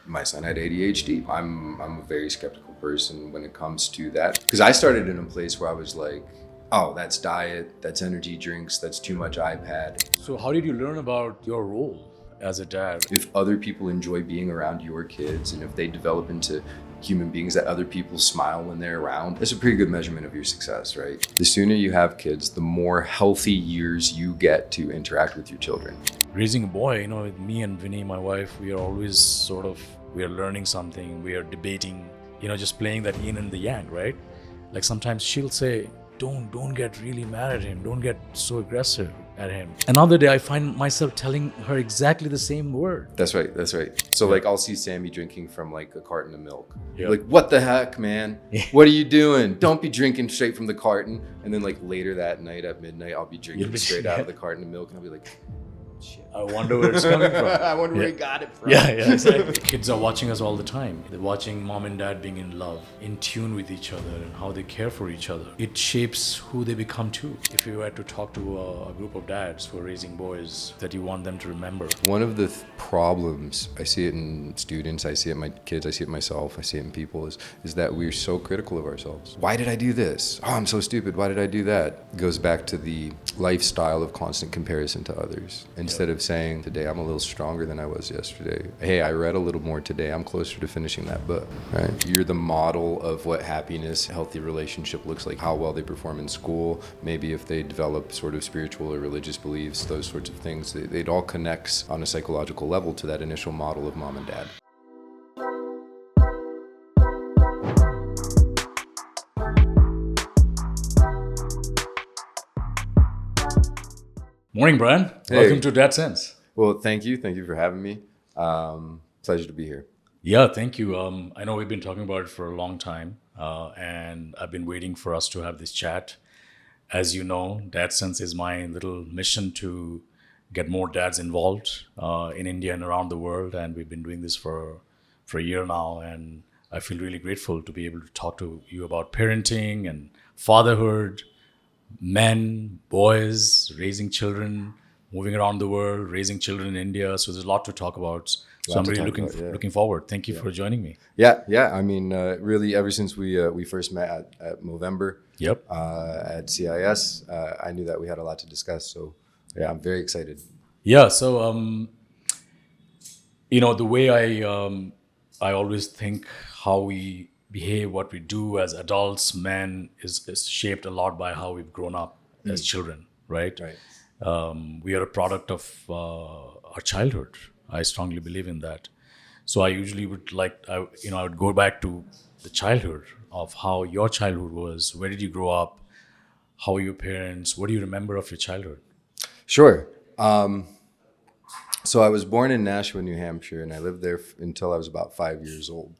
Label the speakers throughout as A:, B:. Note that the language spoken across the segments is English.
A: my son had ADHD. I'm a very skeptical person when it comes to that, because I started in a place where I was like, oh, that's diet, that's energy drinks, that's too much iPad.
B: So how did you learn about your role as a dad?
A: If other people enjoy being around your kids, and if they develop into human beings that other people smile when they're around, that's a pretty good measurement of your success, right? The sooner you have kids, the more healthy years you get to interact with your children.
B: Raising a boy, with me and Vinny, my wife, we are always we are learning something, we are debating, just playing that yin and the yang, right? Like sometimes she'll say, don't get really mad at him, don't get so aggressive at him. Another day I find myself telling her exactly the same word.
A: That's right. So like I'll see Sammy drinking from like a carton of milk.
B: Yeah.
A: Like, what the heck, man? What are you doing? Don't be drinking straight from the carton. And then like later that night at midnight, I'll be drinking straight out of the carton of milk, and I'll be like, shit.
B: I wonder where it's coming from.
A: I wonder where he got it from.
B: Yeah, exactly. Kids are watching us all the time. They're watching mom and dad being in love, in tune with each other, and how they care for each other. It shapes who they become too. If you were to talk to a group of dads who are raising boys that you want them to remember.
A: One of the problems, I see it in students, I see it in my kids, I see it in myself, I see it in people, is that we're so critical of ourselves. Why did I do this? Oh, I'm so stupid. Why did I do that? It goes back to the lifestyle of constant comparison to others. Instead of saying, today I'm a little stronger than I was yesterday. Hey, I read a little more today. I'm closer to finishing that book, right? You're the model of what happiness, healthy relationship looks like, how well they perform in school, maybe if they develop sort of spiritual or religious beliefs, those sorts of things. It all connects on a psychological level to that initial model of mom and dad.
B: Morning, Bryan.
A: Hey.
B: Welcome to DadSense.
A: Well, thank you. Thank you for having me. Pleasure to be here.
B: Yeah, thank you. I know we've been talking about it for a long time, and I've been waiting for us to have this chat. As you know, DadSense is my little mission to get more dads involved in India and around the world, and we've been doing this for a year now, and I feel really grateful to be able to talk to you about parenting and fatherhood, men, boys, raising children, moving around the world, raising children in India. So there's a lot to talk about. So I'm really looking forward. Thank you for joining me.
A: Yeah. I mean, really, ever since we first met at Movember, at CIS, I knew that we had a lot to discuss. So yeah, I'm very excited.
B: Yeah. So the way I always think how we behave, what we do as adults, men, is shaped a lot by how we've grown up as children, right?
A: Right.
B: We are a product of our childhood. I strongly believe in that. So I usually would I would go back to the childhood of how your childhood was. Where did you grow up? How were your parents? What do you remember of your childhood?
A: Sure. So I was born in Nashville, New Hampshire, and I lived there until I was about 5 years old.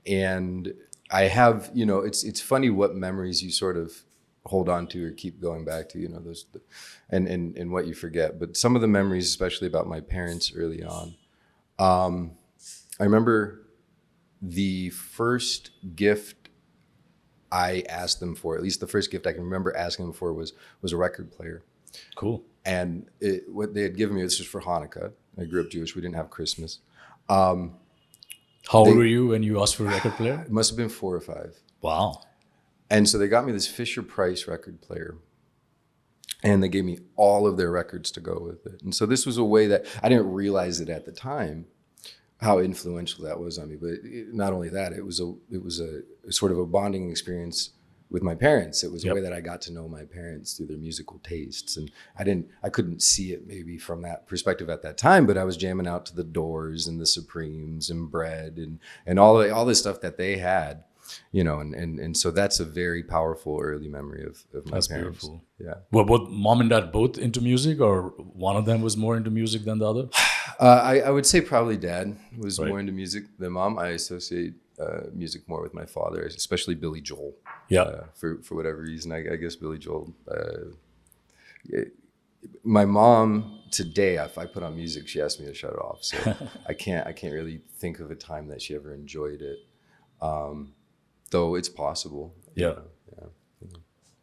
A: And I have, it's funny what memories you sort of hold on to or keep going back to, those, and what you forget. But some of the memories, especially about my parents early on, I remember the first gift I asked them for, at least the first gift I can remember asking them for was a record player.
B: Cool.
A: And what they had given me, this was for Hanukkah. I grew up Jewish. We didn't have Christmas.
B: How old were you when you asked for a record player?
A: It must have been 4 or 5.
B: Wow.
A: And so they got me this Fisher-Price record player. And they gave me all of their records to go with it. And so this was a way that I didn't realize it at the time, how influential that was on me. But not only that, it was a sort of a bonding experience with my parents. It was a way that I got to know my parents through their musical tastes. And I couldn't see it maybe from that perspective at that time, but I was jamming out to the Doors and the Supremes and Bread and all this stuff that they had, and so that's a very powerful early memory of my parents.
B: That's beautiful.
A: Yeah.
B: Were both mom and dad both into music, or one of them was more into music than the other?
A: I would say probably dad was more into music than mom. I associate music more with my father, especially Billy Joel.
B: Yeah.
A: For whatever reason, I guess Billy Joel. My mom today, if I put on music, she asks me to shut it off. So I can't really think of a time that she ever enjoyed it. Though it's possible.
B: Yeah.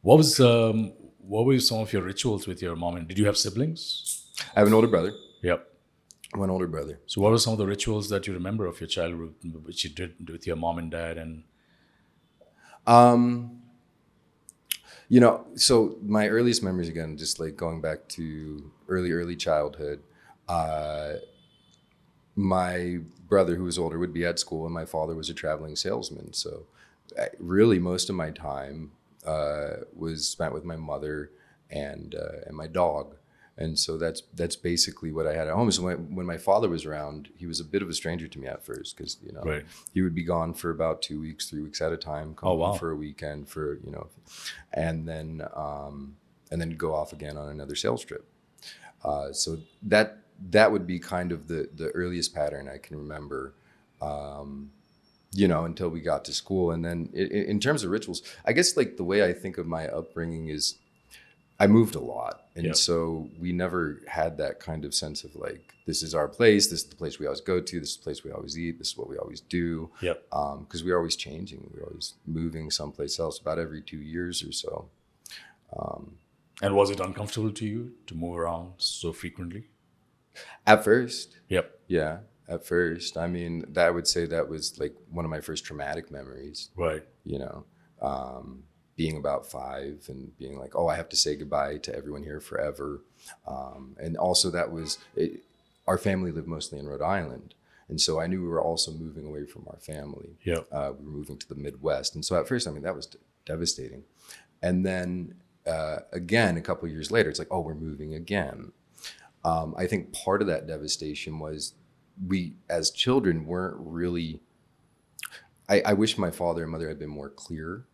B: What were some of your rituals with your mom? And did you have siblings?
A: I have an older brother.
B: Yep.
A: One older brother.
B: So what were some of the rituals that you remember of your childhood, which you did with your mom and dad? And
A: Um, so my earliest memories, again, just like going back to early childhood, uh, my brother, who was older, would be at school, and my father was a traveling salesman. So really most of my time was spent with my mother and my dog. And so that's basically what I had at home. So when my father was around, he was a bit of a stranger to me at first, because
B: right.
A: he would be gone for about 2 weeks, 3 weeks at a time, come
B: Oh,
A: home
B: wow.
A: for a weekend and then go off again on another sales trip. So that would be kind of the earliest pattern I can remember, until we got to school. And then in terms of rituals, I guess like the way I think of my upbringing is I moved a lot. And
B: Yep.
A: so we never had that kind of sense of like, this is our place. This is the place we always go to. This is the place we always eat. This is what we always do.
B: Yep.
A: Because we were always changing. We were always moving someplace else about every 2 years or so.
B: And was it uncomfortable to you to move around so frequently?
A: At first,
B: Yep.
A: yeah, at first. I mean, I would say that was like one of my first traumatic memories,
B: Right.
A: being about 5 and being like, oh, I have to say goodbye to everyone here forever. And also our family lived mostly in Rhode Island. And so I knew we were also moving away from our family.
B: Yep.
A: We were moving to the Midwest. And so at first, I mean, that was devastating. And then again, a couple of years later, it's like, oh, we're moving again. I think part of that devastation was we, as children, weren't really, I wish my father and mother had been more clear,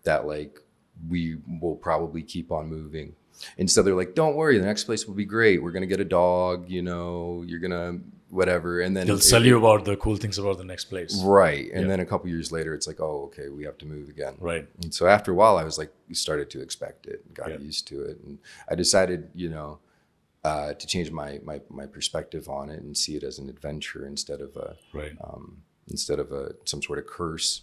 A: that like, we will probably keep on moving. Instead, they're like, don't worry, the next place will be great. We're going to get a dog, you're going to whatever. And then
B: They'll tell you about the cool things about the next place.
A: Right. And
B: Yeah.
A: then a couple years later, it's like, oh, okay, we have to move again.
B: Right.
A: And so after a while, I was like, started to expect it and got
B: Yeah.
A: used to it. And I decided, to change my perspective on it and see it as an adventure instead of
B: Right.
A: some sort of curse,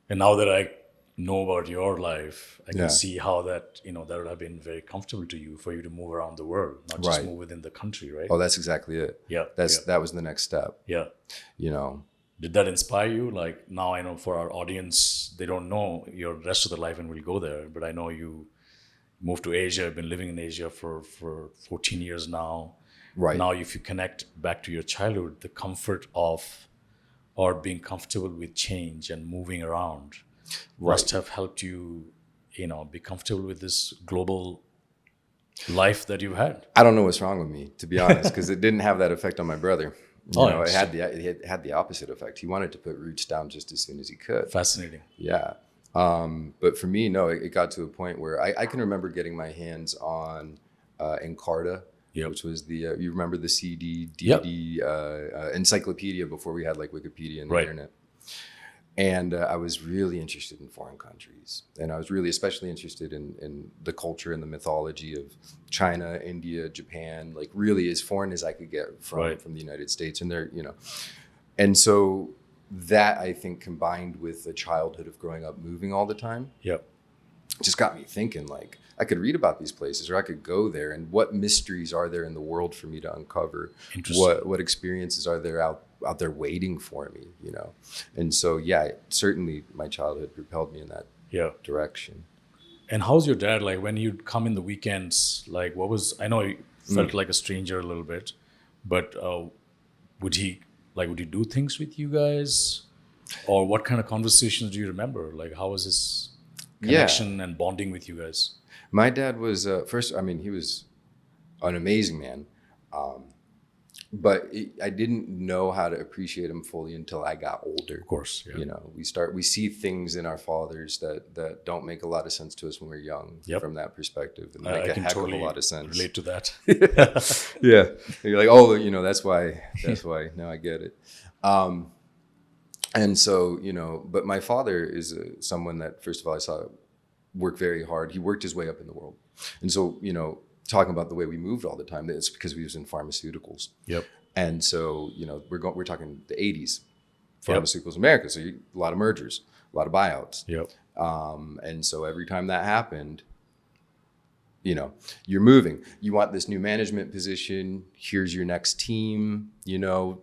B: And now that I know about your life, I can
A: Yeah.
B: see how that, that would have been very comfortable to you for you to move around the world, not just
A: Right.
B: move within the country, right?
A: Oh, that's exactly it.
B: Yeah.
A: That was the next step,
B: Yeah. Did that inspire you? Like, now I know for our audience, they don't know your rest of the life and we'll go there, but I know you moved to Asia, been living in Asia for 14 years now.
A: Right.
B: Now, if you connect back to your childhood, the comfort of or being comfortable with change and moving around must have helped you, be comfortable with this global life that you've had.
A: I don't know what's wrong with me, to be honest, because it didn't have that effect on my brother. It had the opposite effect. He wanted to put roots down just as soon as he could.
B: Fascinating.
A: Yeah. But for me, no, it got to a point where I can remember getting my hands on Encarta,
B: Yep.
A: which was you remember the CD,
B: Yep.
A: DVD encyclopedia before we had like Wikipedia and the
B: Right.
A: internet. And I was really interested in foreign countries. And I was really especially interested in the culture and the mythology of China, India, Japan, like really as foreign as I could get
B: Right.
A: from the United States. And and so that, I think, combined with a childhood of growing up moving all the time,
B: Yep.
A: just got me thinking, like, I could read about these places or I could go there, and what mysteries are there in the world for me to uncover?
B: Interesting.
A: What experiences are there out there waiting for me, And so, yeah, certainly my childhood propelled me in that
B: Yeah.
A: direction.
B: And how's your dad? Like, when you'd come in the weekends, like, I know you felt like a stranger a little bit, but would he do things with you guys? Or what kind of conversations do you remember? Like, how was his connection and bonding with you guys?
A: My dad was, he was an amazing man. But I didn't know how to appreciate him fully until I got older.
B: Of course, yeah.
A: We see things in our fathers that don't make a lot of sense to us when we're young.
B: Yep.
A: From that perspective, and
B: I
A: make a
B: can
A: heck
B: totally
A: of a lot of sense.
B: relate to that.
A: Yeah, and you're like, oh, that's why. Now I get it. And so, but my father is someone that, first of all, I saw work very hard. He worked his way up in the world, and so talking about the way we moved all the time, it's because we was in pharmaceuticals.
B: Yep.
A: And so, we're talking the 80s, pharmaceuticals in America. So a lot of mergers, a lot of buyouts.
B: Yep.
A: And so every time that happened, you know, you're moving. You want this new management position. Here's your next team, you know,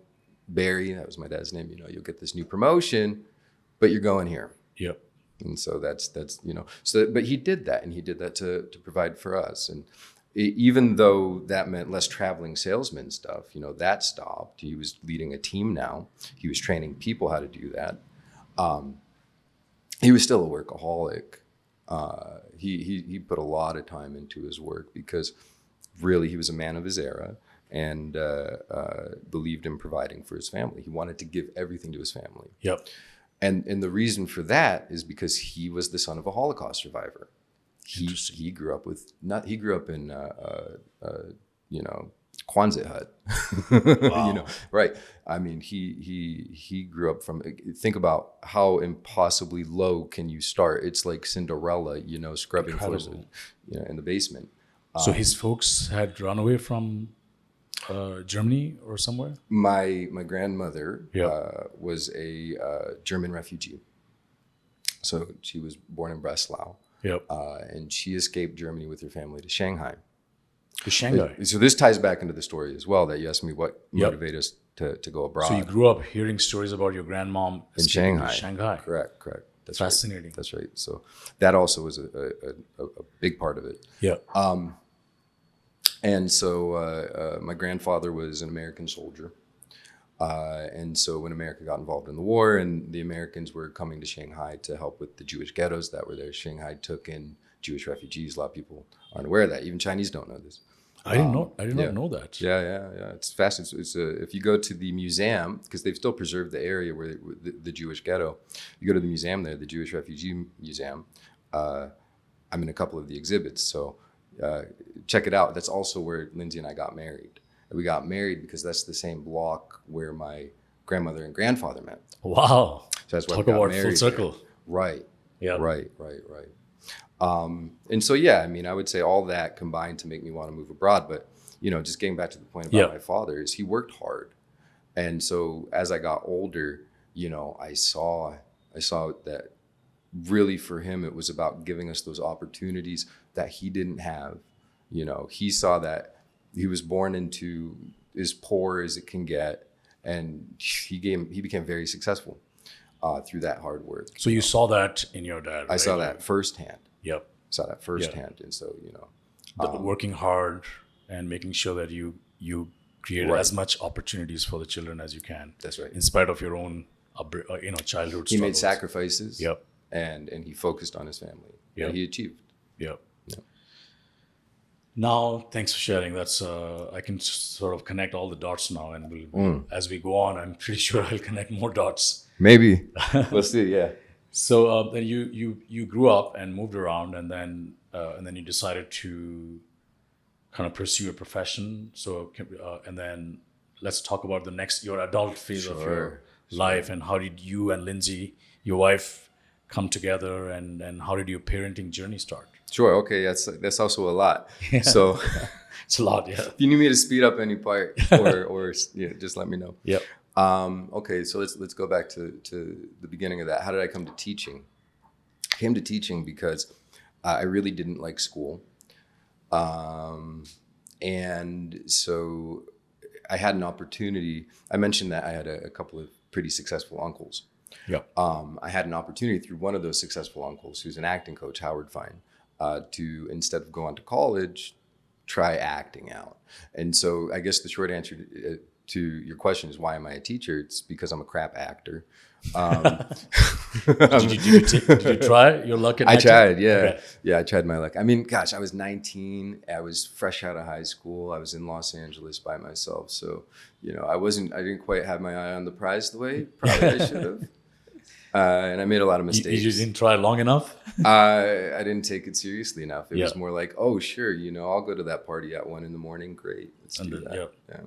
A: Barry, that was my dad's name, you know, you'll get this new promotion, but you're going here.
B: Yep.
A: And so that's, you know, so, but he did that, and he did that to provide for us. And even though that meant less traveling salesman stuff, you know, that stopped. He was leading a team now. He was training people how to do that. He was still a workaholic. He put a lot of time into his work because really he was a man of his era and believed in providing for his family. He wanted to give everything to his family.
B: Yep.
A: And the reason for that is because he was the son of a Holocaust survivor. He grew up in you know, Quonset hut.
B: Wow.
A: You know, right? I mean, he grew up from. Think about how impossibly low can you start? It's like Cinderella, you know, scrubbing floors, you know, in the basement.
B: So his folks had run away from Germany or somewhere?
A: My grandmother
B: Yep.
A: was a German refugee. So she was born in Breslau.
B: Yep.
A: And she escaped Germany with her family to Shanghai.
B: To Shanghai.
A: So this ties back into the story as well, that you asked me what motivated us to go abroad.
B: So you grew up hearing stories about your grandmom
A: in
B: escaping to
A: Shanghai.
B: Shanghai.
A: Correct. That's
B: Fascinating.
A: Right. That's right. So that also was a big part of it.
B: Yeah.
A: And so my grandfather was an American soldier. And so when America got involved in the war and the Americans were coming to Shanghai to help with the Jewish ghettos that were there, Shanghai took in Jewish refugees. A lot of people aren't aware of that. Even Chinese don't know this.
B: I did not know that.
A: Yeah. It's fascinating. It's if you go to the museum, because they've still preserved the area where the Jewish ghetto, you go to the museum there, the Jewish Refugee Museum. I'm in a couple of the exhibits, so check it out. That's also where Lindsay and I got married. We got married because that's the same block where my grandmother and grandfather met.
B: Wow.
A: So that's why
B: Talk
A: we got
B: about
A: married
B: full circle.
A: there. Right.
B: Yeah.
A: Right. And so, yeah, I mean, I would say all that combined to make me want to move abroad. But, you know, just getting back to the point about my father is he worked hard. And so as I got older, you know, I saw that really for him, it was about giving us those opportunities that he didn't have. You know, he saw that he was born into as poor as it can get. And he became very successful through that hard work.
B: So you saw that in your dad, right?
A: I saw that firsthand.
B: Yep.
A: Saw that firsthand. And so, you know,
B: Working hard and making sure that you create as much opportunities for the children as you can.
A: That's right.
B: In spite of your own, childhood
A: He made
B: struggles.
A: sacrifices.
B: Yep.
A: And he focused on his family.
B: Yep.
A: And he achieved.
B: Yep.
A: Yep.
B: Now, thanks for sharing. That's I can sort of connect all the dots now, and as we go on, I'm pretty sure I'll connect more dots.
A: Maybe. Let's see. Yeah.
B: So then you grew up and moved around, and then you decided to kind of pursue a profession. So and then let's talk about your adult phase of your life, and how did you and Lindsay, your wife, come together, and how did your parenting journey start?
A: Sure. Okay. That's also a lot. Yeah. So
B: it's a lot. Yeah.
A: If you need me to speed up any part or just let me know.
B: Yep.
A: Okay. So let's go back to the beginning of that. How did I come to teaching? I came to teaching because I really didn't like school. And so I had an opportunity. I mentioned that I had a couple of pretty successful uncles.
B: Yeah.
A: I had an opportunity through one of those successful uncles, who's an acting coach, Howard Fine, to, instead of going to college, try acting out. And so I guess the short answer to your question is, why am I a teacher? It's because I'm a crap actor.
B: Did you try your luck at acting?
A: I tried, yeah.
B: Okay.
A: Yeah, I tried my luck. I mean, gosh, I was 19. I was fresh out of high school. I was in Los Angeles by myself. So, you know, I didn't quite have my eye on the prize the way probably I should have. And I made a lot of mistakes.
B: You didn't try long enough?
A: I didn't take it seriously enough. It
B: Yeah.
A: was more like, oh, sure, you know, I'll go to that party at 1 a.m. Great, let's do that.
B: Yeah.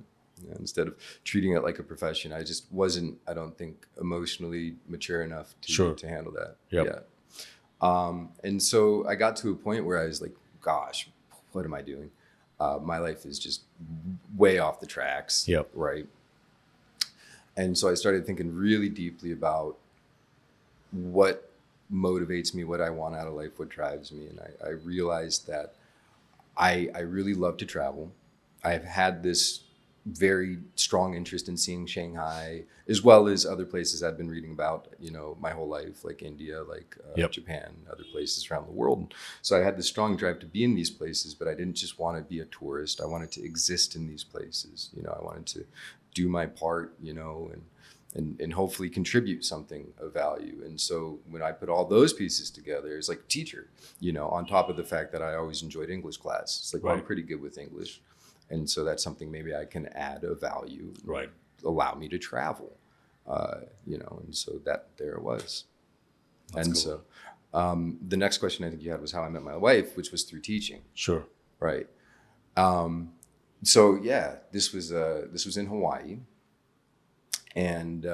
A: Yeah, instead of treating it like a profession, I just wasn't, I don't think, emotionally mature enough to handle that.
B: Yep.
A: Yeah. And so I got to a point where I was like, gosh, what am I doing? My life is just way off the tracks.
B: Yep.
A: Right. And so I started thinking really deeply about what motivates me, what I want out of life, what drives me. And I realized that I really love to travel. I've had this very strong interest in seeing Shanghai, as well as other places I've been reading about, my whole life, like India, like Japan, other places around the world. So I had this strong drive to be in these places, but I didn't just want to be a tourist. I wanted to exist in these places. I wanted to do my part, and hopefully contribute something of value. And so when I put all those pieces together, it's like teacher, on top of the fact that I always enjoyed English class. It's like, well, I'm pretty good with English. And so that's something maybe I can add a value, allow me to travel, and so there it was. That's and cool. So the next question I think you had was how I met my wife, which was through teaching.
B: Sure.
A: Right. So yeah, this was in Hawaii, and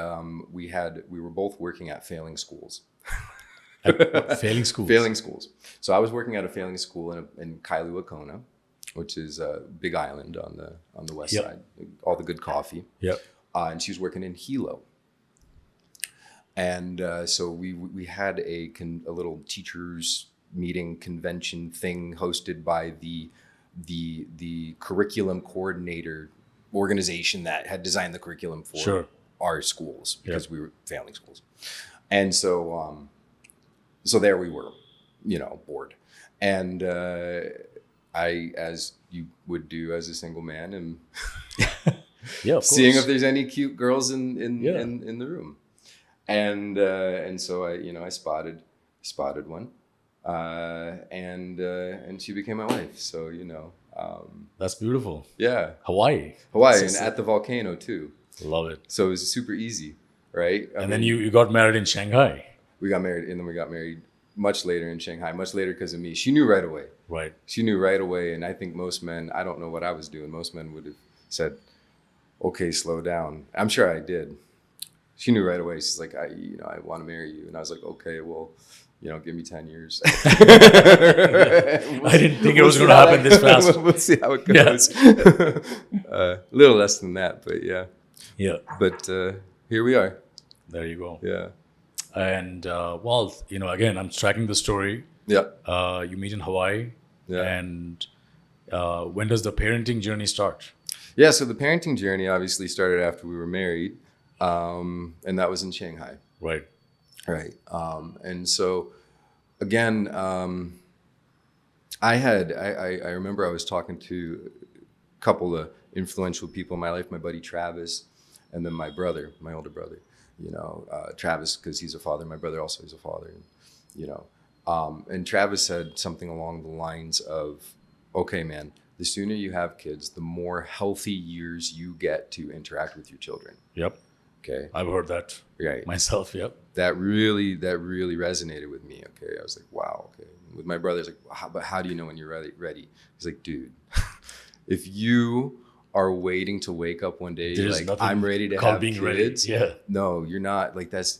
A: we were both working at failing schools.
B: Failing schools.
A: Failing schools. So I was working at a failing school in Kailua Kona, which is a big island on the west side. All the good coffee.
B: Yep.
A: And she was working in Hilo. And so we had a little teachers meeting convention thing hosted by the curriculum coordinator organization that had designed the curriculum for our schools, because we were failing schools. And so so there we were, bored. And I, as you would do as a single man, am seeing if there's any cute girls in the room. And so I spotted one, and she became my wife. So,
B: that's beautiful.
A: Yeah.
B: Hawaii,
A: and at the volcano too.
B: Love it.
A: So it was super easy, right?
B: Then you got married in Shanghai.
A: We got married, and then we got married much later in Shanghai, much later because of me. She knew right away.
B: Right.
A: She knew right away. And I think most men, I don't know what I was doing. Most men would have said, okay, slow down. I'm sure I did. She knew right away. She's like, I want to marry you. And I was like, okay, well, give me 10 years.
B: I didn't think it was going to happen this fast.
A: We'll see how it goes. A little less than that, but yeah.
B: Yeah.
A: But here we are.
B: There you go.
A: Yeah.
B: And again, I'm tracking the story.
A: Yeah.
B: You meet in Hawaii.
A: Yeah.
B: And when does the parenting journey start?
A: Yeah. So the parenting journey obviously started after we were married. And that was in Shanghai.
B: Right.
A: Right. And so again, I remember I was talking to a couple of influential people in my life, my buddy Travis, and then my brother, my older brother, Travis, because he's a father. My brother also is a father, and Travis said something along the lines of, okay, man, the sooner you have kids, the more healthy years you get to interact with your children.
B: Yep.
A: Okay.
B: I've heard that myself. Yep.
A: That really resonated with me. Okay. I was like, wow. Okay. With my brother, I was like, but how do you know when you're ready? He's like, dude, if you are waiting to wake up one day, like, I'm ready to have kids. Ready. Yeah. No, you're not. Like, that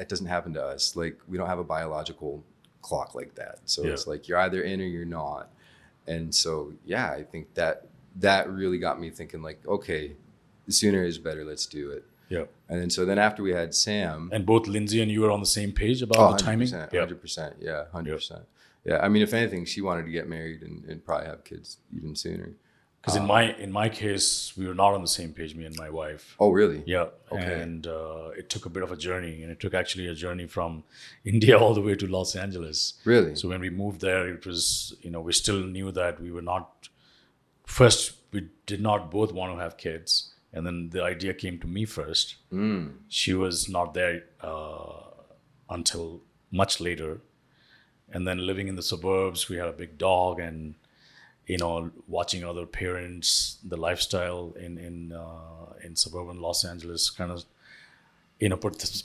A: doesn't happen to us. Like, we don't have a biological clock like that. So it's like, you're either in or you're not. And so, yeah, I think that really got me thinking, like, okay, the sooner is better. Let's do it.
B: Yeah.
A: And then after we had Sam,
B: and both Lindsay and you were on the same page about the timing.
A: 100%. Yeah. 100%. Yeah. I mean, if anything, she wanted to get married and probably have kids even sooner.
B: Because in my case, we were not on the same page, me and my wife.
A: Oh, really?
B: Yeah. Okay. And it took a bit of a journey, and it took actually a journey from India all the way to Los Angeles.
A: Really?
B: So when we moved there, it was, we still knew that we were not, first, we did not both want to have kids. And then the idea came to me first. She was not there until much later. And then living in the suburbs, we had a big dog, and watching other parents, the lifestyle in suburban Los Angeles kind of,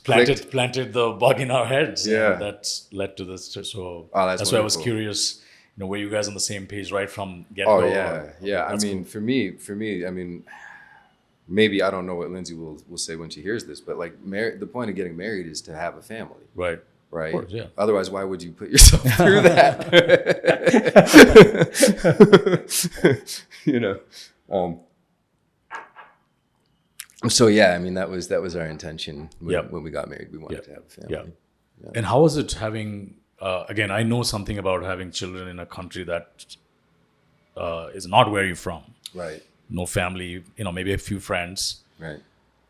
B: planted the bug in our heads.
A: Yeah.
B: And that's led to this. So
A: that's
B: why I was curious, were you guys on the same page right from get-go?
A: Oh, yeah. Yeah. I mean, cool. for me, I mean, maybe I don't know what Lindsay will say when she hears this, but like the point of getting married is to have a family.
B: Right.
A: Right.
B: Of course, yeah.
A: Otherwise, why would you put yourself through that? So yeah, I mean that was our intention when we got married. We wanted to have a family.
B: Yeah. And how was it having? Again, I know something about having children in a country that is not where you're from.
A: Right.
B: No family, maybe a few friends.
A: Right.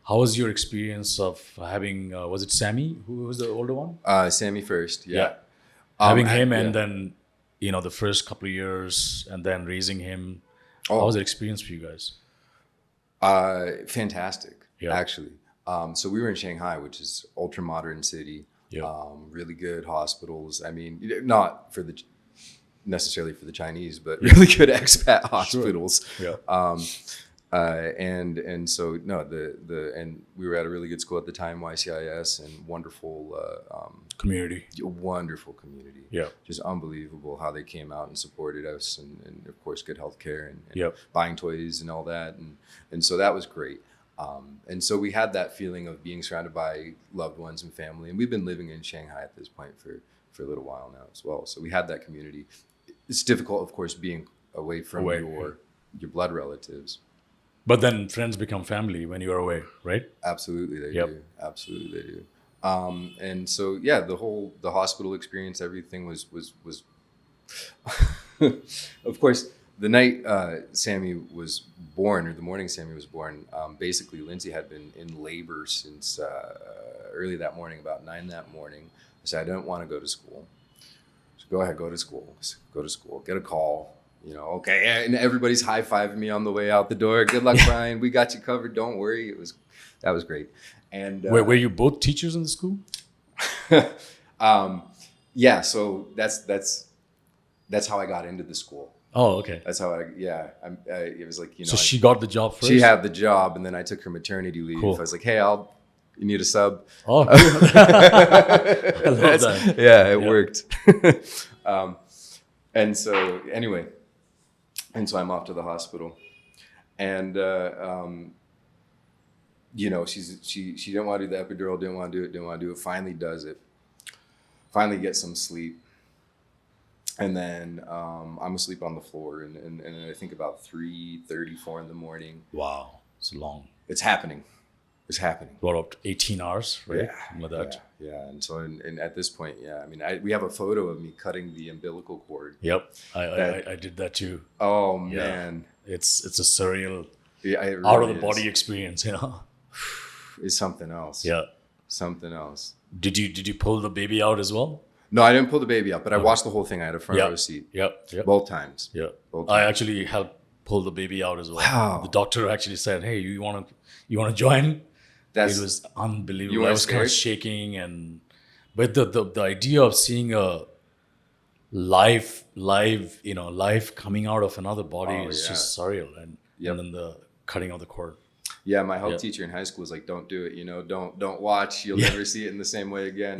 B: How was your experience of having, was it Sammy, who was the older one?
A: Sammy first. Yeah.
B: Having him
A: yeah.
B: and then, the first couple of years and then raising him.
A: Oh.
B: How was the experience for you guys?
A: Fantastic,
B: Yeah.
A: actually. So we were in Shanghai, which is ultra modern city.
B: Yeah.
A: Really good hospitals. I mean, not necessarily for the Chinese, but really good expat hospitals.
B: Yeah.
A: And so no, and we were at a really good school at the time, YCIS, and wonderful
B: Community.
A: wonderful community.
B: Yeah.
A: Just unbelievable how they came out and supported us, and of course good healthcare and
B: Yep.
A: buying toys and all that, and so that was great. And so we had that feeling of being surrounded by loved ones and family, and we've been living in Shanghai at this point for a little while now as well. So we had that community. It's difficult, of course, being away from your blood relatives.
B: But then friends become family when you're away, right?
A: Absolutely, they
B: Yep.
A: do. Absolutely, they do. And so, yeah, the hospital experience, everything was of course, the night Sammy was born, or the morning Sammy was born, basically Lindsay had been in labor since early that morning, about 9 that morning. I said, I don't want to go to school. So go ahead, go to school. Go to school. Get a call. Okay. And everybody's high-fiving me on the way out the door. Good luck, Bryan. We got you covered. Don't worry. That was great. And
B: Were you both teachers in the school?
A: yeah. So that's how I got into the school.
B: Oh, okay.
A: That's how it was like,
B: So she got the job first?
A: she had the job, and then I took her maternity leave.
B: Cool.
A: I was like, hey, you need a sub?
B: Oh, cool. I love that.
A: Yeah, it worked. And so anyway, I'm off to the hospital, and she didn't want to do the epidural, didn't want to do it. Finally does it. Finally gets some sleep, and then I'm asleep on the floor, and I think about 3:34 in the morning.
B: Wow, it's long.
A: It's happening.
B: What, up to 18 hours, right?
A: Yeah,
B: Something like that.
A: Yeah. And so, and at this point, yeah, I mean, we have a photo of me cutting the umbilical cord.
B: Yep, I did that too.
A: Oh
B: Yeah.
A: man,
B: It's a surreal,
A: yeah, it really
B: out of the
A: is.
B: body experience,
A: It's something else.
B: Yeah.
A: Something else.
B: Did you pull the baby out as well?
A: No, I didn't pull the baby out, but I watched the whole thing. I had a front row seat.
B: Yep.
A: Both times.
B: Yeah.
A: Both
B: I
A: times.
B: actually helped pull the baby out as well.
A: Wow.
B: The doctor actually said, "Hey, you want to join?" It was unbelievable.
A: You
B: I
A: weren't
B: was kind of
A: scared?
B: shaking, but the idea of seeing a life coming out of another body is just surreal, and then the cutting of the cord.
A: Yeah, my health teacher in high school was like, "Don't do it. Don't watch. You'll never see it in the same way again."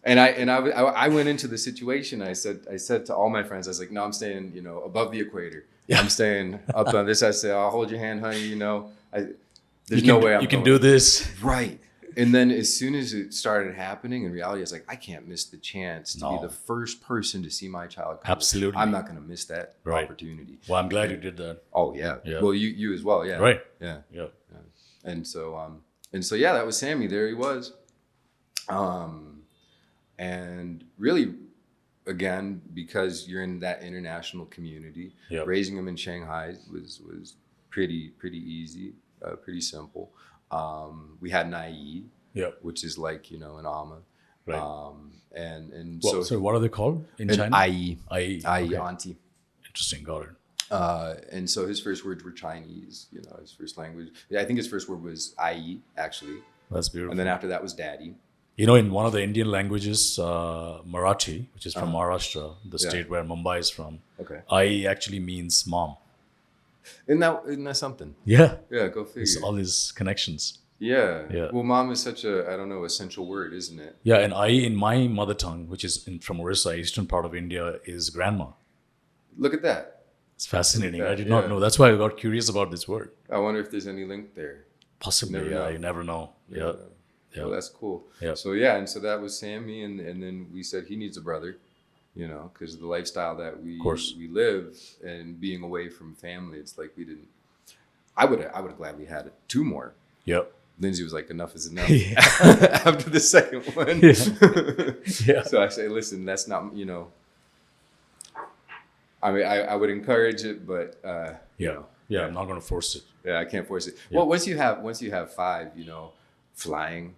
A: And I went into the situation. I said to all my friends, I was like, "No, I'm staying, above the equator. I'm staying up on this." I said, "I'll hold your hand, honey. There's no way
B: you can do this."
A: Right. And then as soon as it started happening, in reality, I was like, I can't miss the chance to be the first person to see my child covered.
B: Absolutely.
A: I'm not going to miss that opportunity.
B: Well, I'm glad you did that.
A: Oh yeah. Well, you as well. Yeah.
B: Right.
A: Yeah.
B: Yeah.
A: And so yeah, that was Sammy. There he was. And really, again, because you're in that international community, raising him in Shanghai was pretty easy, pretty simple. We had an IE, which is like an AMA,
B: Right.
A: and
B: So what are they called in China?
A: IE,
B: IE.
A: IE,
B: Okay.
A: auntie.
B: Interesting. Got it.
A: And so his first words were Chinese, his first language. I think his first word was IE, actually.
B: That's beautiful.
A: And then after that was daddy.
B: In one of the Indian languages, Marathi, which is from Maharashtra, the state where Mumbai is from,
A: Okay.
B: I actually means mom.
A: Isn't that something?
B: Yeah.
A: Yeah, go figure.
B: It's all these connections.
A: Yeah.
B: Yeah.
A: Well, mom is such a, I don't know, essential word, isn't it?
B: Yeah, and I, in my mother tongue, which is from Orissa, eastern part of India, is grandma.
A: Look at that.
B: It's fascinating. I did
A: Yeah.
B: not know. That's why I got curious about this word.
A: I wonder if there's any link there.
B: Possibly,
A: Never know.
B: You never know. Yeah. Yeah.
A: Well, that's cool.
B: Yeah.
A: So yeah, and so that was Sammy, and then we said he needs a brother, because of the lifestyle that we live and being away from family. It's like we didn't. I would have gladly had 2 more.
B: Yep.
A: Lindsay was like, enough is enough.
B: Yeah.
A: After the second one.
B: Yeah.
A: So I say, listen, that's not, I mean, I would encourage it, but
B: Yeah, I'm not going to force it.
A: yeah, I can't force it.
B: Yeah.
A: Well, once you have 5, flying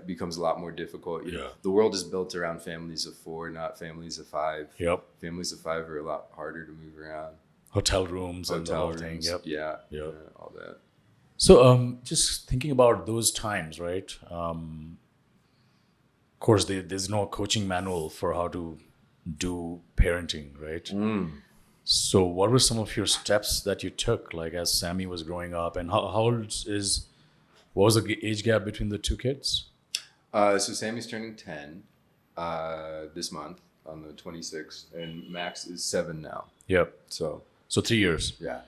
A: becomes a lot more difficult.
B: Yeah.
A: The world is built around families of 4, not families of 5.
B: Yep.
A: Families of 5 are a lot harder to move around.
B: Hotel rooms and the
A: Hotel
B: whole thing.
A: rooms,
B: Yep.
A: yeah,
B: Yep.
A: all that.
B: So, just thinking about those times, right? Of course, there's no coaching manual for how to do parenting, right? So, what were some of your steps that you took, like as Sammy was growing up, and what was the age gap between the 2 kids?
A: So Sammy's turning 10 this month on the 26th, and Max is 7 now.
B: Yep.
A: So
B: 3 years.
A: yeah.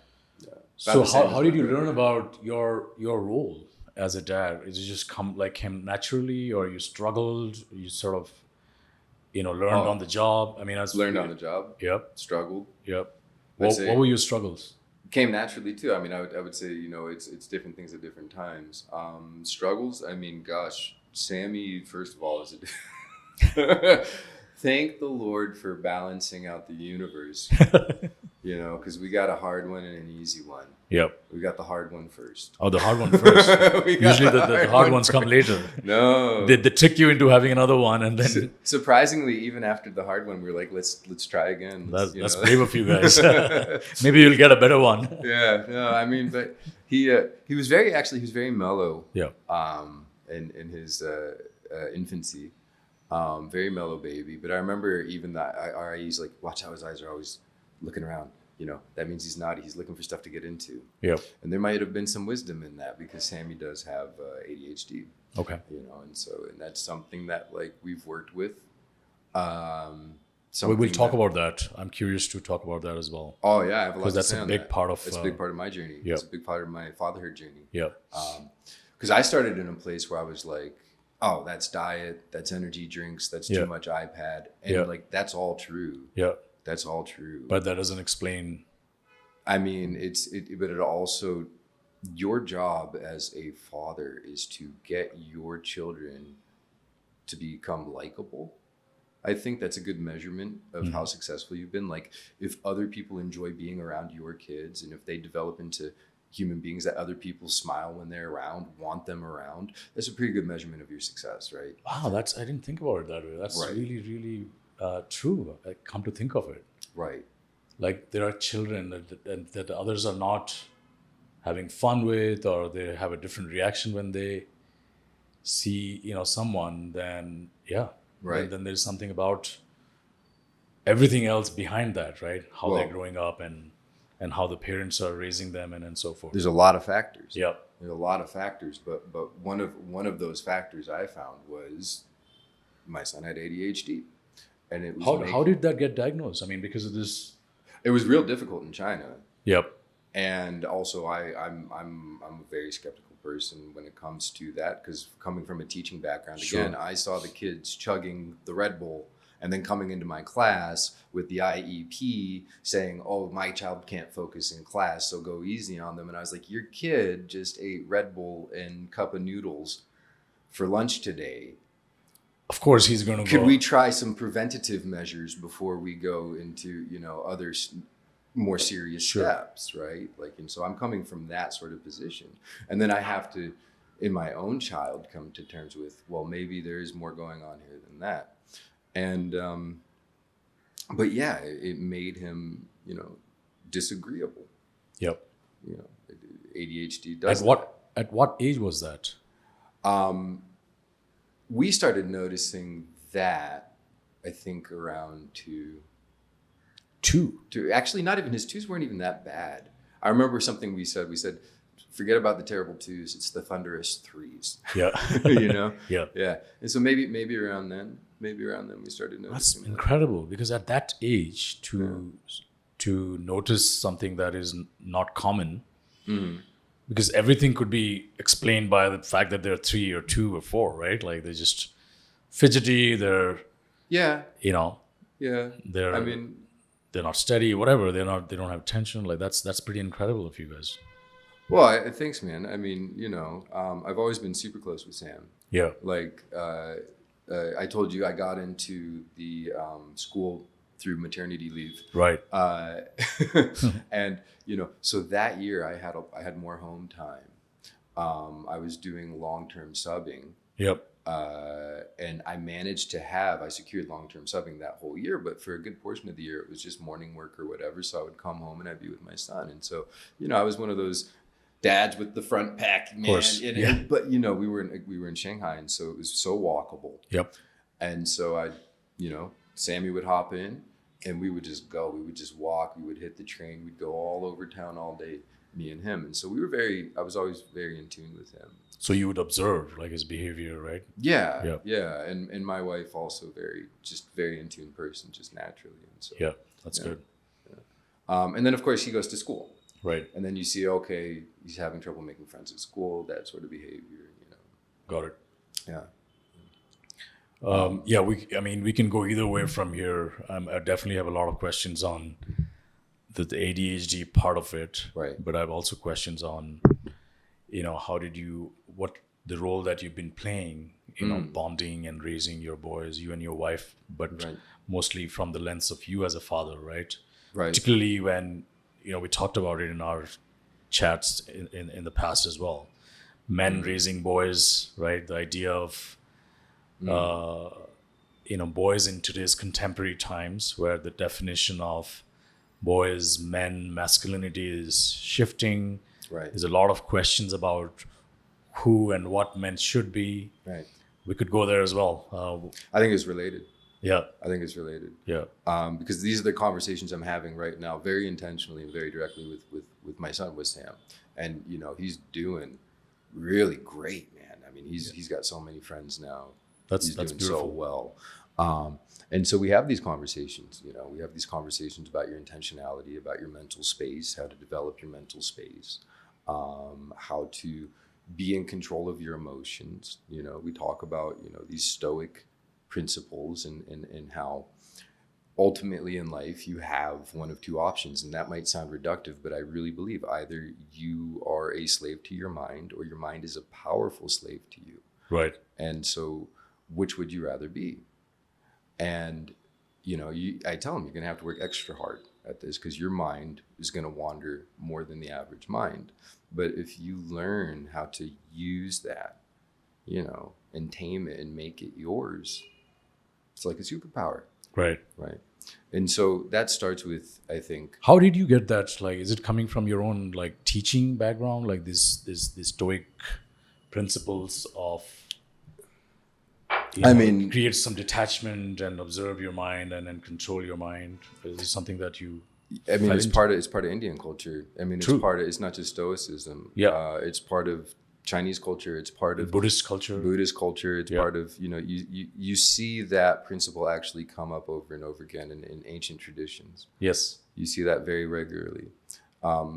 B: So how did you learn about your role as a dad? Did it just came naturally, or you struggled? You sort of, learned on the job. I mean,
A: Learned on the job.
B: Yep.
A: Struggled.
B: Yep.
A: I'd
B: What
A: say-
B: were your struggles?
A: Came naturally too. I mean, I would say, it's different things at different times. Struggles. I mean, gosh, Sammy, first of all, is a thank the Lord for balancing out the universe. Because we got a hard one and an easy one.
B: Yep.
A: We got the hard one first.
B: Oh, the hard one first.
A: We got
B: Usually the hard ones come later.
A: No.
B: They trick you into having another one, and then
A: Surprisingly, even after the hard one, we were like, let's try again.
B: that's brave of you guys. Maybe you'll get a better one.
A: Yeah, no, I mean, but he was very mellow.
B: Yeah.
A: In his infancy, very mellow baby. But I remember even that he's like, watch how his eyes are always looking around. That means he's naughty. He's looking for stuff to get into.
B: Yeah.
A: And there might have been some wisdom in that because Sammy does have ADHD.
B: Okay.
A: And that's something that we've worked with.
B: We'll talk about that. I'm curious to talk about that as well.
A: Oh yeah, I have a lot to
B: that's
A: say
B: a
A: on
B: big
A: that.
B: part of.
A: It's a big part of my journey.
B: Yeah.
A: It's a big part of my fatherhood journey.
B: Yeah.
A: Because I started in a place where I was like, oh, that's diet, that's energy drinks, that's too much iPad, and that's all true.
B: Yeah.
A: That's all true.
B: But that doesn't explain.
A: I mean, but it also, your job as a father is to get your children to become likable. I think that's a good measurement of how successful you've been. Like, if other people enjoy being around your kids, and if they develop into human beings that other people smile when they're around, want them around, that's a pretty good measurement of your success, right?
B: Wow, I didn't think about it that way. That's
A: Right.
B: really, really true. I come to think of it.
A: Right.
B: Like, there are children that others are not having fun with, or they have a different reaction when they see someone. Then
A: Right.
B: Then there's something about everything else behind that, right? How
A: Well-
B: they're growing up and how the parents are raising them and so forth.
A: There's a lot of factors.
B: Yep.
A: There's a lot of factors, but one of those factors I found was my son had ADHD, and it was
B: How did that get diagnosed? I mean, because of this.
A: it was real difficult in China,
B: Yep.
A: and also I'm a very skeptical person when it comes to that, because coming from a teaching background,
B: Sure.
A: again, I saw the kids chugging the Red Bull. And then coming into my class with the IEP saying, oh, my child can't focus in class, so go easy on them. And I was like, your kid just ate Red Bull and cup of noodles for lunch today.
B: Of course, he's going to
A: Could
B: go.
A: we try some preventative measures before we go into, other more serious
B: Sure.
A: steps, right? And so I'm coming from that sort of position. And then I have to, in my own child, come to terms with, well, maybe there is more going on here than that. And, but yeah, it made him, disagreeable.
B: Yep.
A: ADHD does.
B: At what age was that?
A: We started noticing that, I think, around two. Actually, not even his 2s weren't even that bad. I remember something we said. We said, forget about the terrible 2s. It's the thunderous 3s.
B: Yeah.
A: Yeah.
B: Yeah.
A: And so maybe around then we started
B: That's
A: noticing that.
B: incredible, because at that age to notice something that is not common, because everything could be explained by the fact that they're 3 or 2 or 4, right? Like, they're just fidgety. They're
A: Yeah.
B: they're
A: I mean,
B: they're not steady, whatever. They don't have tension. Like, that's pretty incredible of you guys.
A: well, thanks, man. I mean, I've always been super close with Sam.
B: Yeah.
A: I told you I got into the school through maternity leave.
B: Right.
A: And, so that year I had more home time. I was doing long-term subbing.
B: Yep.
A: And I secured long-term subbing that whole year, but for a good portion of the year, it was just morning work or whatever. So I would come home and I'd be with my son. And so, I was one of those dads with the front pack, man. But we were in Shanghai, and so it was so walkable.
B: Yep.
A: And so Sammy would hop in and we would just go. We would just walk. We would hit the train. We'd go all over town all day, me and him. And so I was always very in tune with him.
B: So you would observe like his behavior, right?
A: Yeah. And my wife also very in tune person, just naturally. And so
B: that's good.
A: Yeah. And then of course he goes to school.
B: Right.
A: And then you see, okay, he's having trouble making friends at school, that sort of behavior,
B: Got it.
A: Yeah.
B: We can go either way from here. I definitely have a lot of questions on the ADHD part of it.
A: Right.
B: But I have also questions on, what the role that you've been playing, bonding and raising your boys, you and your wife, but mostly from the lens of you as a father, right?
A: Right.
B: Particularly when, we talked about it in our chats in the past as well. Men raising boys, right? The idea of, boys in today's contemporary times, where the definition of boys, men, masculinity is shifting.
A: Right.
B: There's a lot of questions about who and what men should be.
A: Right.
B: We could go there as well.
A: I think it's related.
B: Yeah.
A: I think it's related.
B: Yeah.
A: Because these are the conversations I'm having right now, very intentionally and very directly with my son, with Sam. And, he's doing really great, man. I mean, he's got so many friends now. He's doing
B: beautiful.
A: so well. And so we have these conversations, we have these conversations about your intentionality, about your mental space, how to develop your mental space, how to be in control of your emotions. We talk about, these Stoic principles and how ultimately in life you have one of two options. And that might sound reductive, but I really believe either you are a slave to your mind or your mind is a powerful slave to you.
B: Right.
A: And so which would you rather be? And, I tell them you're going to have to work extra hard at this because your mind is going to wander more than the average mind. But if you learn how to use that, and tame it and make it yours, it's like a superpower.
B: Right.
A: Right. And so that starts with, I think.
B: How did you get that? Like, is it coming from your own teaching background, like this Stoic principles of, create some detachment and observe your mind and then control your mind? Is this something that you?
A: It's part of Indian culture.
B: True.
A: It's not just Stoicism.
B: Yeah.
A: It's part of Chinese culture. It's part of
B: Buddhist culture.
A: It's part of, you see that principle actually come up over and over again in ancient traditions.
B: Yes.
A: You see that very regularly.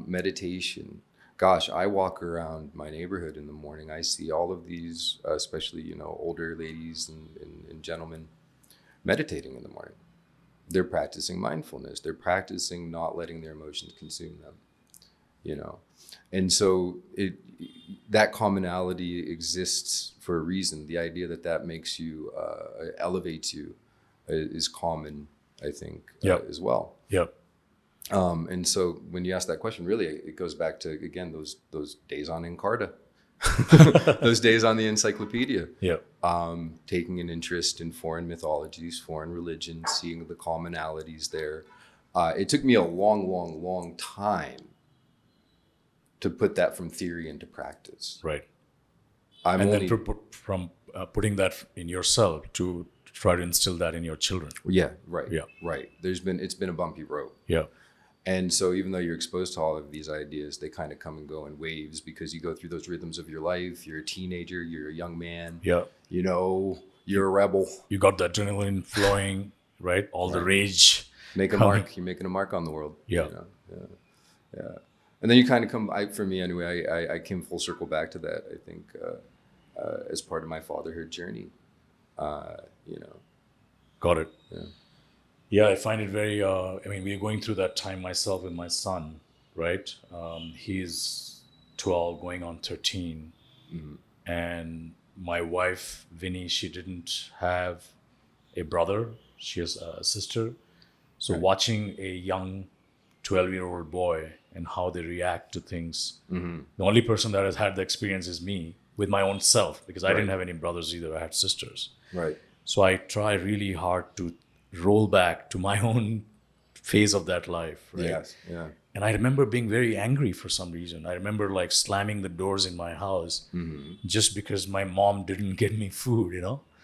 A: Meditation. Gosh, I walk around my neighborhood in the morning. I see all of these, especially, older ladies and gentlemen meditating in the morning. They're practicing mindfulness. They're practicing not letting their emotions consume them, And so that commonality exists for a reason. The idea that makes you, elevates you is common, I think, as well.
B: Yep.
A: And so when you ask that question, really, it goes back to, again, those days on Encarta, those days on the encyclopedia, taking an interest in foreign mythologies, foreign religions, seeing the commonalities there. It took me a long, long, long time to put that from theory into practice.
B: Right. Then from putting that in yourself to try to instill that in your children.
A: Yeah, right.
B: Yeah.
A: Right. It's been a bumpy road.
B: Yeah.
A: And so even though you're exposed to all of these ideas, they kind of come and go in waves because you go through those rhythms of your life. You're a teenager, you're a young man.
B: Yeah.
A: You're a rebel.
B: You got the adrenaline flowing, right? The rage.
A: Make a mark. You're making a mark on the world.
B: Yeah.
A: Yeah. And then you kind of come, for me anyway, I came full circle back to that, I think, as part of my fatherhood journey,
B: Got it.
A: Yeah.
B: Yeah, I find it very, we're going through that time myself with my son, right? He's 12 going on 13.
A: Mm-hmm.
B: And my wife, Vinny, she didn't have a brother. She has a sister. So watching a young 12-year-old boy and how they react to things. The only person that has had the experience is me with my own self, because I didn't have any brothers either. I had sisters.
A: Right.
B: So I try really hard to roll back to my own phase of that life. Right?
A: Yes. Yeah.
B: And I remember being very angry for some reason. I remember like slamming the doors in my house just because my mom didn't get me food,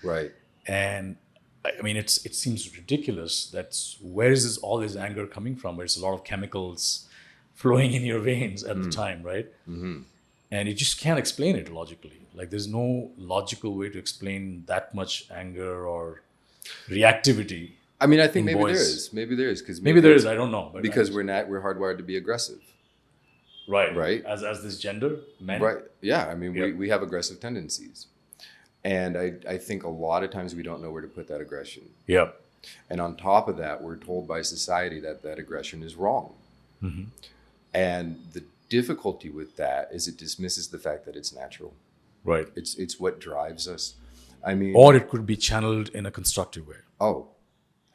A: Right.
B: And I mean, it seems ridiculous. Where is all this anger coming from? There's a lot of chemicals flowing in your veins at the time, right? And you just can't explain it logically. Like there's no logical way to explain that much anger or reactivity.
A: I mean, I think
B: in
A: maybe
B: boys.
A: there is. Maybe there is because
B: Maybe there is. I don't know. But
A: because we're hardwired to be aggressive.
B: Right.
A: Right.
B: As this gender, men.
A: Right. Yeah. I mean, we have aggressive tendencies, and I think a lot of times we don't know where to put that aggression.
B: Yeah.
A: And on top of that, we're told by society that aggression is wrong. And the difficulty with that is it dismisses the fact that it's natural. Right. It's what drives us. I mean,
B: or it could be channeled in a constructive way.
A: Oh,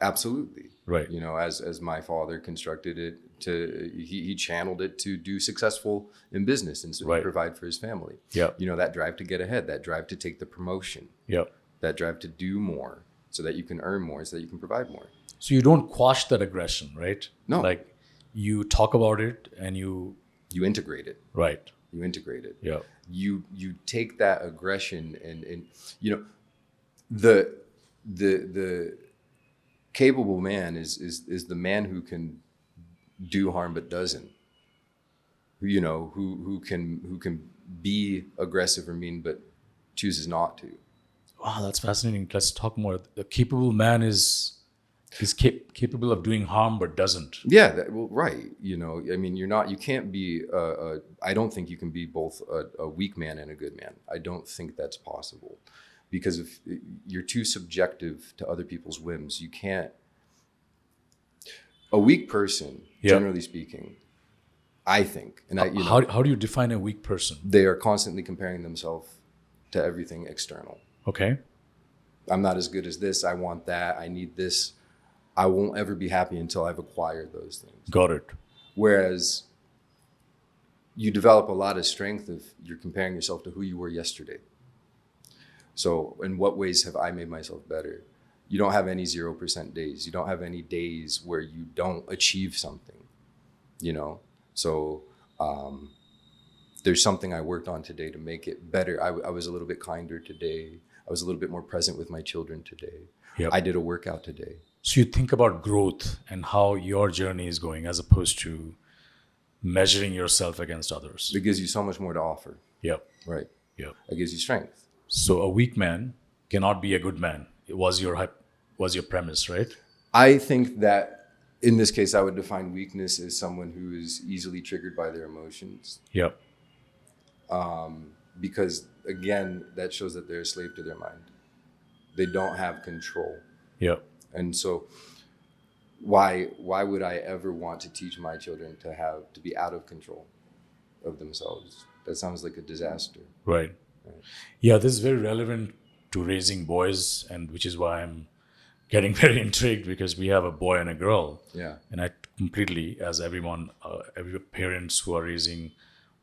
A: absolutely.
B: Right.
A: As my father constructed it he channeled it to do successful in business and provide for his family.
B: Yeah.
A: That drive to get ahead, that drive to take the promotion.
B: Yeah.
A: That drive to do more so that you can earn more, so that you can provide more.
B: So you don't quash that aggression, right?
A: No.
B: Like you talk about it and you
A: integrate it.
B: Right.
A: You integrate it.
B: Yeah.
A: You take that aggression and the capable man is the man who can do harm but doesn't. Who can be aggressive or mean but chooses not to.
B: Wow, that's fascinating. Let's talk more. The capable man is capable of doing harm but doesn't.
A: Yeah, right. I mean, you can't be I don't think you can be both a weak man and a good man. I don't think that's possible. Because if you're too subjective to other people's whims, you can't. A weak person, generally speaking, I think, and
B: how do you define a weak person?
A: They are constantly comparing themselves to everything external.
B: Okay.
A: I'm not as good as this. I want that. I need this. I won't ever be happy until I've acquired those things.
B: Got it.
A: Whereas you develop a lot of strength if you're comparing yourself to who you were yesterday. So in what ways have I made myself better? You don't have any 0% days. You don't have any days where you don't achieve something, So there's something I worked on today to make it better. I was a little bit kinder today. I was a little bit more present with my children today.
B: Yep.
A: I did a workout today.
B: So you think about growth and how your journey is going as opposed to measuring yourself against others.
A: It gives you so much more to offer.
B: Yep.
A: Right.
B: Yep.
A: It gives you strength.
B: So a weak man cannot be a good man. It was your premise, right?
A: I think that in this case, I would define weakness as someone who is easily triggered by their emotions.
B: Yep.
A: Because again, that shows that they're a slave to their mind. They don't have control.
B: Yep.
A: And so why would I ever want to teach my children to be out of control of themselves? That sounds like a disaster.
B: Right. Yeah, this is very relevant to raising boys, and which is why I'm getting very intrigued, because we have a boy and a girl. Yeah. And I completely, as everyone, every parents who are raising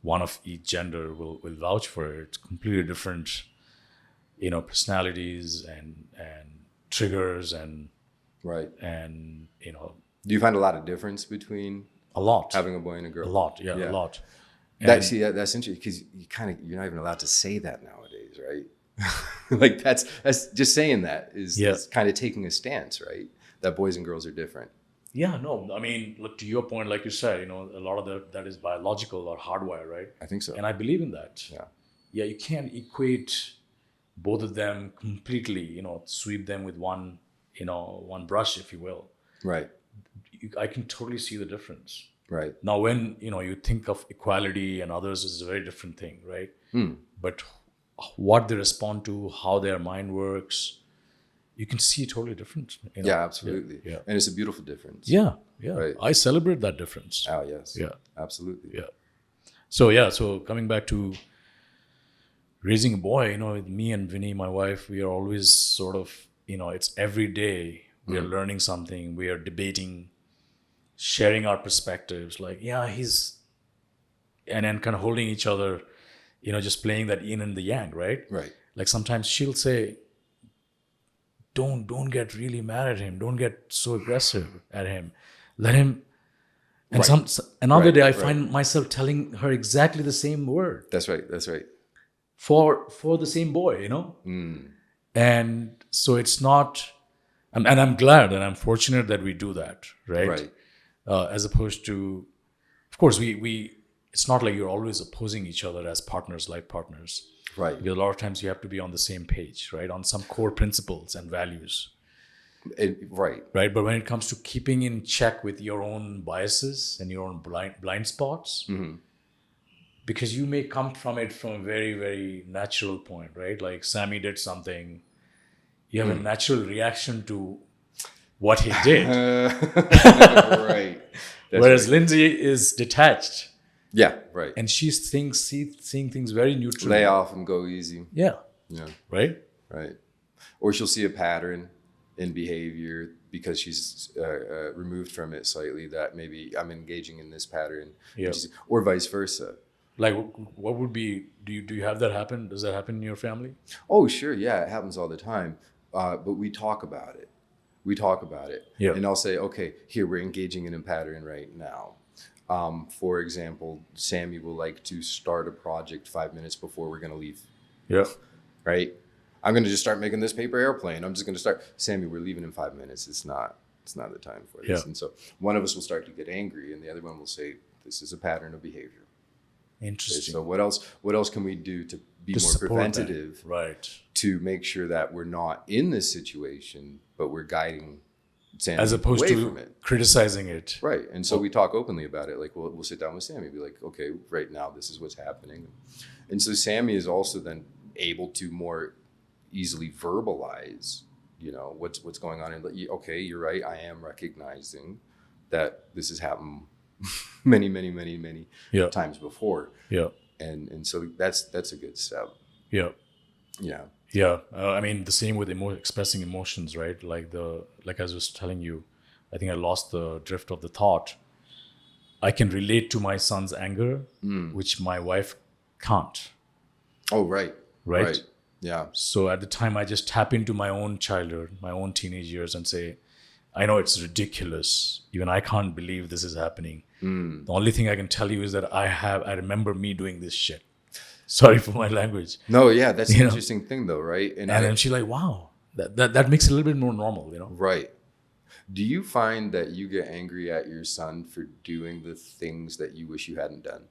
B: one of each gender will vouch for it. It's completely different, personalities and triggers and
A: right.
B: And
A: Do you find a lot of difference between
B: a lot
A: having a boy and a girl?
B: A lot, yeah. A lot.
A: That's interesting because you're not even allowed to say that nowadays, right? Like that's just saying that is kind of taking a stance, right? That boys and girls are different.
B: Yeah, no, I mean, look, to your point, like you said, a lot of that is biological or hardwired, right?
A: I think so.
B: And I believe in that.
A: Yeah. Yeah,
B: you can't equate both of them completely, sweep them with one brush, if you will.
A: Right.
B: I can totally see the difference.
A: Right.
B: Now, when, you think of equality and others is a very different thing, right? But what they respond to, how their mind works, you can see totally different.
A: Yeah, absolutely. Yeah. And it's a beautiful difference.
B: Yeah. Yeah.
A: Right.
B: I celebrate that difference.
A: Oh, yes.
B: Yeah.
A: Absolutely.
B: Yeah. So coming back to raising a boy, with me and Vinny, my wife, we are always sort of, it's every day we are learning something, we are debating, sharing our perspectives, like, yeah, and then kind of holding each other, just playing that yin and the yang, right?
A: Right.
B: Like sometimes she'll say, don't get really mad at him. Don't get so aggressive at him. Let him. And
A: Right.
B: another day I
A: Right.
B: find myself telling her exactly the same word
A: That's right. That's right.
B: for the same boy, And so it's not, and I'm glad and I'm fortunate that we do that, right?
A: Right.
B: As opposed to, of course, we it's not like you're always opposing each other as partners, life partners.
A: Right.
B: Because a lot of times you have to be on the same page, right? On some core principles and values,
A: Right.
B: right? But when it comes to keeping in check with your own biases and your own blind spots, because you may come from it from a very, very natural point, right? Like Sammy did something, you have a natural reaction to what he did.
A: Right. That's
B: Whereas
A: right.
B: Lindsay is detached
A: Yeah. Right.
B: and she's seeing things very neutrally.
A: Lay off and go easy.
B: Yeah.
A: Yeah.
B: Right?
A: Right. Or she'll see a pattern in behavior because she's removed from it slightly, that maybe I'm engaging in this pattern,
B: Yeah.
A: or vice versa.
B: Like, what would be, do you have that happen? Does that happen in your family?
A: Oh, sure. Yeah, it happens all the time. But we talk about it.
B: Yeah.
A: And I'll say, okay, here, we're engaging in a pattern right now. For example, Sammy will like to start a project 5 minutes before we're going to leave.
B: Yeah.
A: Right? I'm going to just start making this paper airplane. I'm just going to start. Sammy, we're leaving in 5 minutes. It's not the time for this.
B: Yeah.
A: And so one of us will start to get angry and the other one will say, this is a pattern of behavior.
B: Interesting.
A: So what else can we do to be
B: To
A: more
B: support
A: preventative,
B: that. Right.
A: to make sure that we're not in this situation, but we're guiding Sammy
B: As opposed
A: away
B: to
A: from it.
B: criticizing it.
A: Right. And so we talk openly about it. Like we'll sit down with Sammy, be like, okay, right now this is what's happening. And so Sammy is also then able to more easily verbalize, what's going on. And okay, you're right. I am recognizing that this has happened many, many, many, many
B: Yeah.
A: times before.
B: Yeah.
A: And so that's a good step.
B: Yeah.
A: Yeah.
B: Yeah. I mean, the same with expressing emotions, right? Like I was just telling you, I think I lost the drift of the thought. I can relate to my son's anger, which my wife can't.
A: Oh, right.
B: Right?
A: Yeah.
B: So at the time, I just tap into my own childhood, my own teenage years, and say, I know it's ridiculous. Even I can't believe this is happening. The only thing I can tell you is that I remember me doing this shit. Sorry for my language.
A: No, yeah, that's an interesting thing though, right?
B: And then she's like, wow, that makes it a little bit more normal,
A: Right. Do you find that you get angry at your son for doing the things that you wish you hadn't done?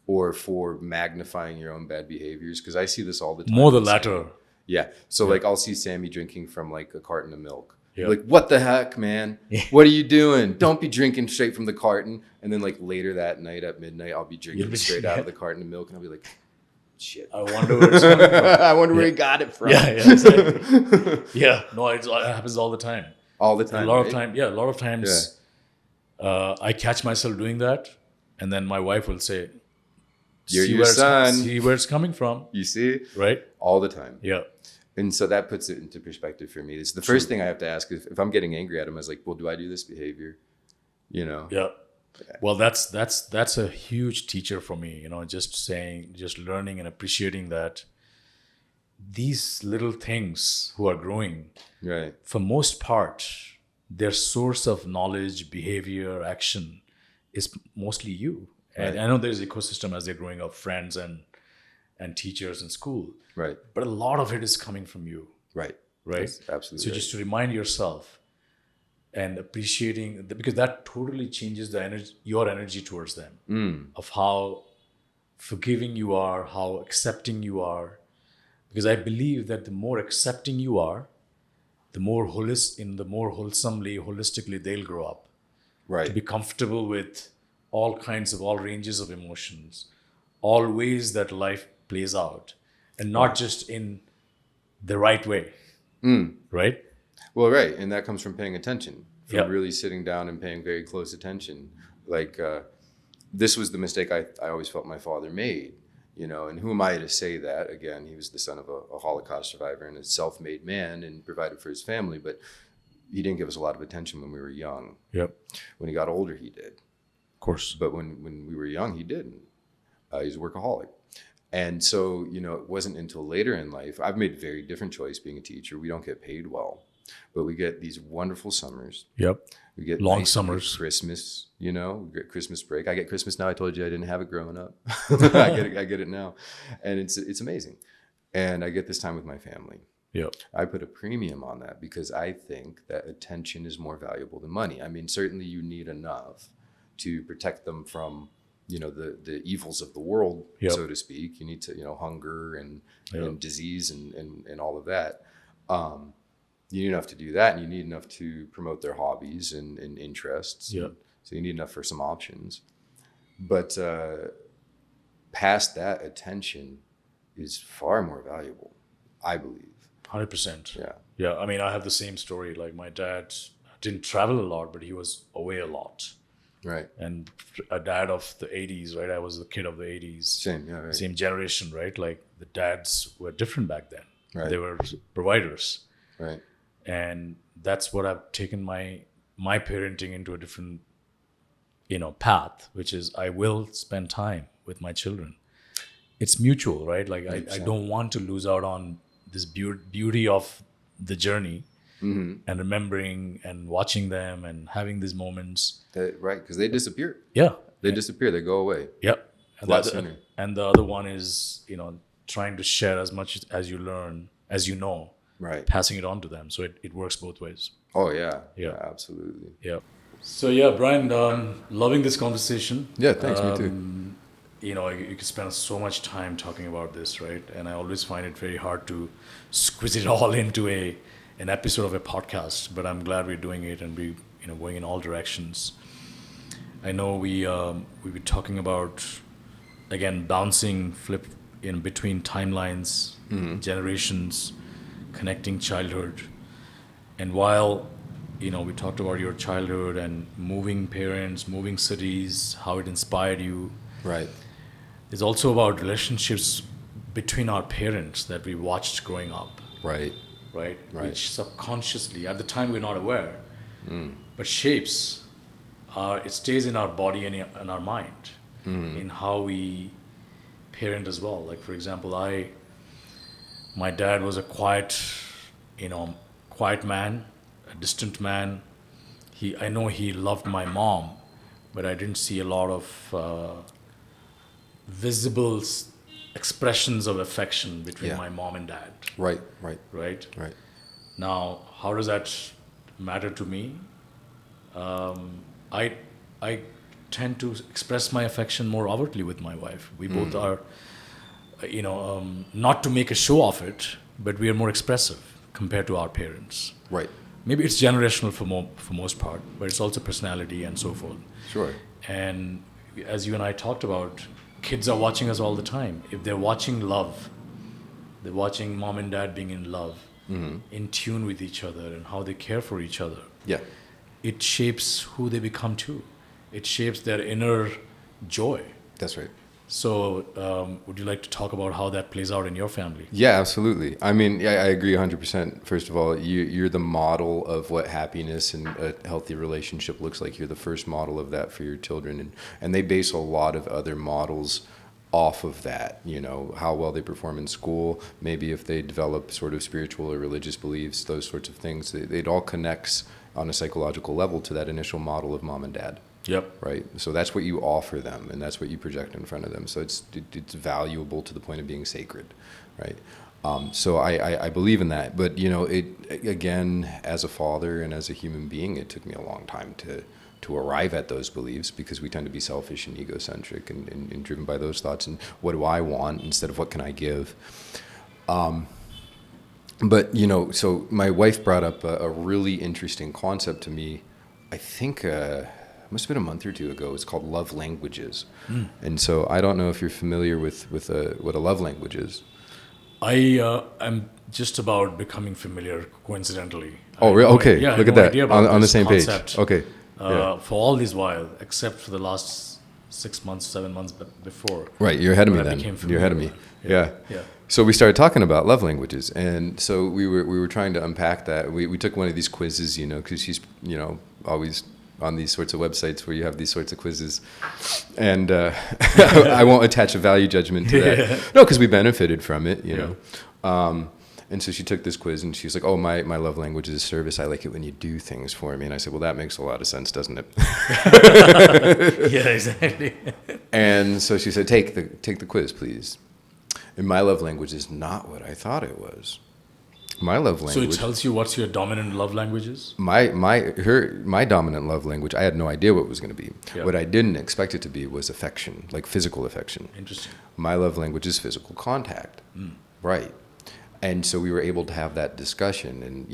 A: Or for magnifying your own bad behaviors? Because I see this all the time.
B: More the
A: with
B: latter.
A: Sammy. Yeah. So like I'll see Sammy drinking from like a carton of milk.
B: Yeah.
A: Like, what the heck, man? What are you doing? Don't be drinking straight from the carton. And then like later that night at midnight, I'll be drinking straight out of the carton of milk. And I'll be like, shit.
B: I wonder where it's coming from.
A: I wonder where he got it from.
B: Yeah, exactly. Yeah, no, it happens all the time.
A: All the time.
B: A lot of times I catch myself doing that. And then my wife will say,
A: You're your son.
B: See where it's coming from.
A: You see?
B: Right?
A: All the time.
B: Yeah.
A: And so that puts it into perspective for me. It's the first thing I have to ask is if I'm getting angry at him, I was like, well, do I do this behavior?
B: Yeah. Well, that's a huge teacher for me, just learning and appreciating that these little things who are growing,
A: Right.
B: for most part, their source of knowledge, behavior, action is mostly you. And I know there's ecosystem as they're growing up, friends and teachers in school.
A: Right.
B: But a lot of it is coming from you.
A: Right.
B: Right?
A: That's absolutely
B: So
A: right.
B: just to remind yourself and appreciating, because that totally changes the energy, your energy towards them, of how forgiving you are, how accepting you are. Because I believe that the more accepting you are, the more wholesomely, holistically they'll grow up.
A: Right.
B: To be comfortable with all ranges of emotions, all ways that life plays out, and not just in the right way. Right?
A: Well, right. And that comes from paying attention, from
B: Yeah.
A: really sitting down and paying very close attention. Like, this was the mistake I always felt my father made, and who am I to say that? Again, he was the son of a Holocaust survivor and a self-made man and provided for his family. But he didn't give us a lot of attention when we were young.
B: Yep.
A: When he got older, he did.
B: Of course.
A: But when we were young, he didn't. He's a workaholic. And so, it wasn't until later in life, I've made a very different choice being a teacher. We don't get paid well, but we get these wonderful summers.
B: Yep.
A: We get
B: long
A: nice
B: summers.
A: Christmas, we get Christmas break. I get Christmas now. I told you I didn't have it growing up. I get it now. And it's amazing. And I get this time with my family.
B: Yep.
A: I put a premium on that because I think that attention is more valuable than money. I mean, certainly you need enough to protect them from the evils of the world,
B: yep.
A: so to speak. You need to, hunger and disease and all of that. You need enough to do that, and you need enough to promote their hobbies and interests.
B: Yep.
A: So you need enough for some options. But past that, attention is far more valuable, I believe.
B: 100%.
A: Yeah.
B: Yeah. I mean, I have the same story. Like my dad didn't travel a lot, but he was away a lot.
A: Right.
B: And a dad of the 80s, right? I was the kid of the 80s.
A: Same, yeah, right.
B: Same generation, right? Like the dads were different back then.
A: Right.
B: They were providers.
A: Right.
B: And that's what I've taken my parenting into a different, path, which is I will spend time with my children. It's mutual, right? Like I don't want to lose out on this beauty of the journey. Mm-hmm. And remembering and watching them and having these moments.
A: Right, because they disappear.
B: Yeah.
A: They disappear. They go away.
B: Yep. And the other one is, trying to share as much as you learn, as you know.
A: Right.
B: Passing it on to them. So it works both ways.
A: Oh, yeah. Yeah, absolutely.
B: Yeah. So, yeah, Bryan, loving this conversation.
A: Yeah, thanks. Me too.
B: You could spend so much time talking about this, right? And I always find it very hard to squeeze it all into an episode of a podcast, but I'm glad we're doing it and we going in all directions. I know we were talking about, again, flip in between timelines, mm-hmm. generations, connecting childhood. And while we talked about your childhood and moving parents, moving cities, how it inspired you,
A: right?
B: It's also about relationships between our parents that we watched growing up,
A: right?
B: Which subconsciously, at the time we're not aware, but shapes it stays in our body and in our mind, in how we parent as well. Like, for example, my dad was a quiet man, a distant man. I know he loved my mom, but I didn't see a lot of visible expressions of affection between my mom and dad.
A: Right.
B: Now, how does that matter to me? I tend to express my affection more overtly with my wife. We both are, not to make a show of it, but we are more expressive compared to our parents.
A: Right.
B: Maybe it's generational for most part, but it's also personality and so forth.
A: Sure.
B: And as you and I talked about, kids are watching us all the time. If they're watching love, they're watching mom and dad being in love, in tune with each other and how they care for each other.
A: Yeah.
B: It shapes who they become too. It shapes their inner joy.
A: That's right.
B: So would you like to talk about how that plays out in your family?
A: Yeah, absolutely. I mean, I agree 100%. First of all, you're the model of what happiness and a healthy relationship looks like. You're the first model of that for your children. And they base a lot of other models off of that, how well they perform in school, maybe if they develop sort of spiritual or religious beliefs, those sorts of things. It all connects on a psychological level to that initial model of mom and dad.
B: Yep.
A: Right. So that's what you offer them, and that's what you project in front of them. So it's valuable to the point of being sacred, right? So I believe in that. But it again, as a father and as a human being, it took me a long time to arrive at those beliefs, because we tend to be selfish and egocentric and driven by those thoughts and what do I want instead of what can I give. But so my wife brought up a really interesting concept to me. I think. Must have been a month or two ago. It's called love languages. And so I don't know if you're familiar with what a love language is.
B: I'm just about becoming familiar, coincidentally.
A: Oh, really? Okay.
B: Yeah,
A: look at that. On the same concept. Page. Okay.
B: For all this while, except for the last 6 months, 7 months before.
A: Right, you're ahead of me
B: when I
A: then.
B: became
A: You're ahead of
B: familiar
A: me.
B: with it.
A: Yeah.
B: Yeah.
A: So we started talking about love languages, and so we were trying to unpack that. We took one of these quizzes, because she's always on these sorts of websites where you have these sorts of quizzes, and I won't attach a value judgment to that.
B: Yeah.
A: No, because we benefited from it, And so she took this quiz, and she was like, "Oh, my love language is service. I like it when you do things for me." And I said, "Well, that makes a lot of sense, doesn't it?"
B: Yeah, exactly.
A: And so she said, take the quiz, please." And my love language is not what I thought it was. My love
B: So
A: language.
B: it tells you what's your dominant love languages?
A: My dominant love language, I had no idea what it was going to be.
B: Yeah.
A: What I didn't expect it to be was affection, like physical affection.
B: Interesting.
A: My love language is physical contact. Right. And so we were able to have that discussion, and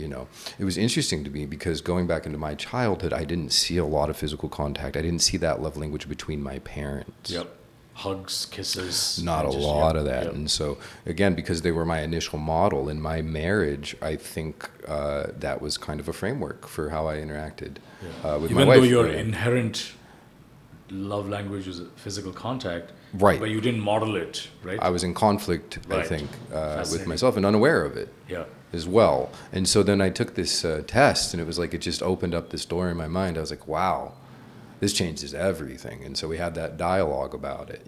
A: it was interesting to me because going back into my childhood, I didn't see a lot of physical contact. I didn't see that love language between my parents.
B: Yep. Hugs, kisses.
A: Not a lot of that. Yep. And so again, because they were my initial model in my marriage, I think that was kind of a framework for how I interacted with my wife.
B: Even though your inherent love language was physical contact,
A: right?
B: But you didn't model it, right?
A: I was in conflict,
B: right.
A: I think, with myself and unaware of it.
B: Yeah.
A: As well. And so then I took this test, and it was like it just opened up this door in my mind. I was like, wow, this changes everything. And so we had that dialogue about it,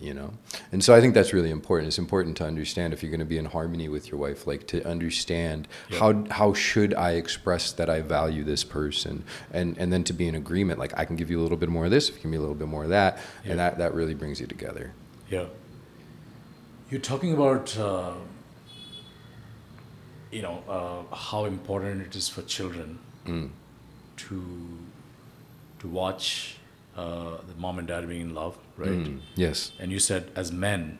A: And so I think that's really important. It's important to understand if you're going to be in harmony with your wife, like to understand how should I express that I value this person, and then to be in agreement. Like I can give you a little bit more of this, if you give me a little bit more of that, and that really brings you together.
B: Yeah. You're talking about how important it is for children to watch the mom and dad being in love, right?
A: Yes.
B: And you said as men,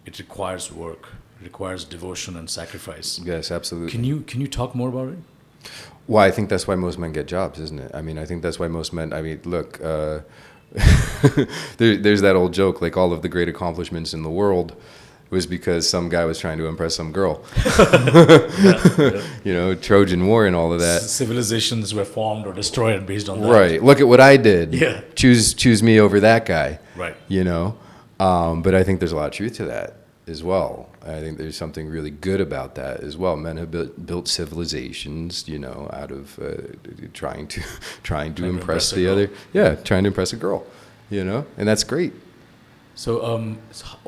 B: it requires work, it requires devotion and sacrifice.
A: Yes, absolutely.
B: Can you talk more about it?
A: Well, I think that's why most men get jobs, isn't it? I mean, I think that's why most men. I mean, look, there's that old joke, like all of the great accomplishments in the world was because some guy was trying to impress some girl. Trojan War and all of that.
B: Civilizations were formed or destroyed based on that.
A: Right. Look at what I did.
B: Yeah.
A: Choose me over that guy.
B: Right.
A: But I think there's a lot of truth to that as well. I think there's something really good about that as well. Men have built civilizations, out of trying to impress the other. Yeah, trying to impress a girl, and that's great.
B: So,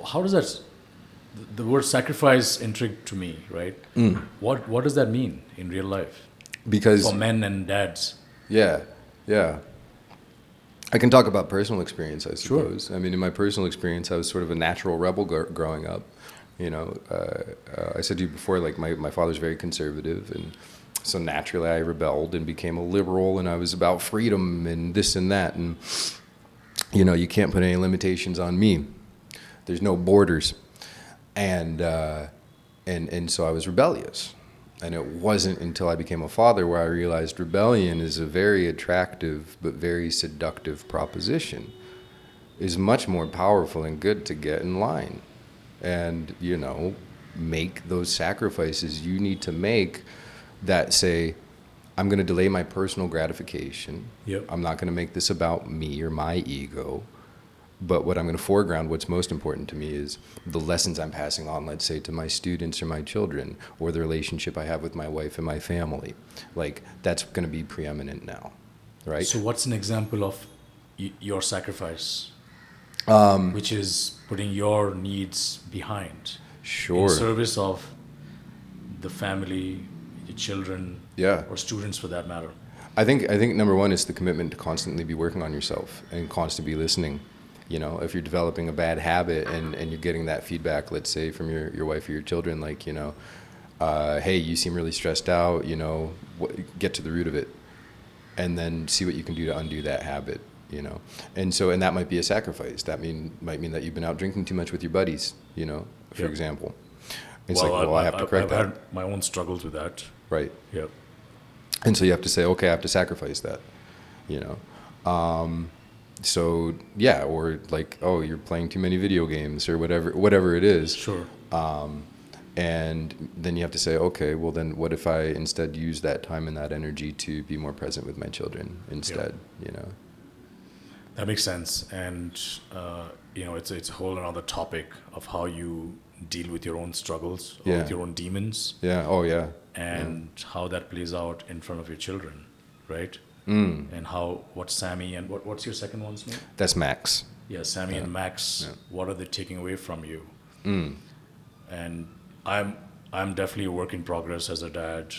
B: how does that? The word sacrifice intrigued to me, right? What does that mean in real life?
A: Because
B: for men and dads.
A: Yeah. I can talk about personal experience, I suppose.
B: Sure.
A: I mean, in my personal experience, I was sort of a natural rebel growing up. I said to you before, like my father's very conservative, and so naturally I rebelled and became a liberal, and I was about freedom and this and that, and you can't put any limitations on me. There's no borders. And so I was rebellious. And it wasn't until I became a father where I realized rebellion is a very attractive but very seductive proposition. It's much more powerful and good to get in line and, make those sacrifices you need to make that say, I'm going to delay my personal gratification.
B: Yep.
A: I'm not going to make this about me or my ego. But what I'm going to foreground, what's most important to me is the lessons I'm passing on, let's say, to my students or my children, or the relationship I have with my wife and my family. Like, that's going to be preeminent now, right?
B: So what's an example of your sacrifice, which is putting your needs behind?
A: Sure.
B: In service of the family, your children, or students for that matter.
A: I think number one is the commitment to constantly be working on yourself and constantly be listening. If you're developing a bad habit and you're getting that feedback, let's say from your wife or your children, like, hey, you seem really stressed out, get to the root of it and then see what you can do to undo that habit, And that might be a sacrifice. That might mean that you've been out drinking too much with your buddies, for example. It's I have to correct that.
B: I've had my own struggles with that.
A: Right.
B: Yep.
A: And so you have to say, okay, I have to sacrifice that, So or like, oh, you're playing too many video games or whatever it is.
B: Sure.
A: And then you have to say, okay, well then what if I instead use that time and that energy to be more present with my children instead,
B: That makes sense. And, it's a whole another topic of how you deal with your own struggles or
A: Yeah.
B: with your own demons
A: Yeah. Oh, yeah.
B: and how that plays out in front of your children, right? And what's Sammy and what's your second one's name?
A: That's Max.
B: Yeah, Sammy and Max, what are they taking away from you? And I'm definitely a work in progress as a dad.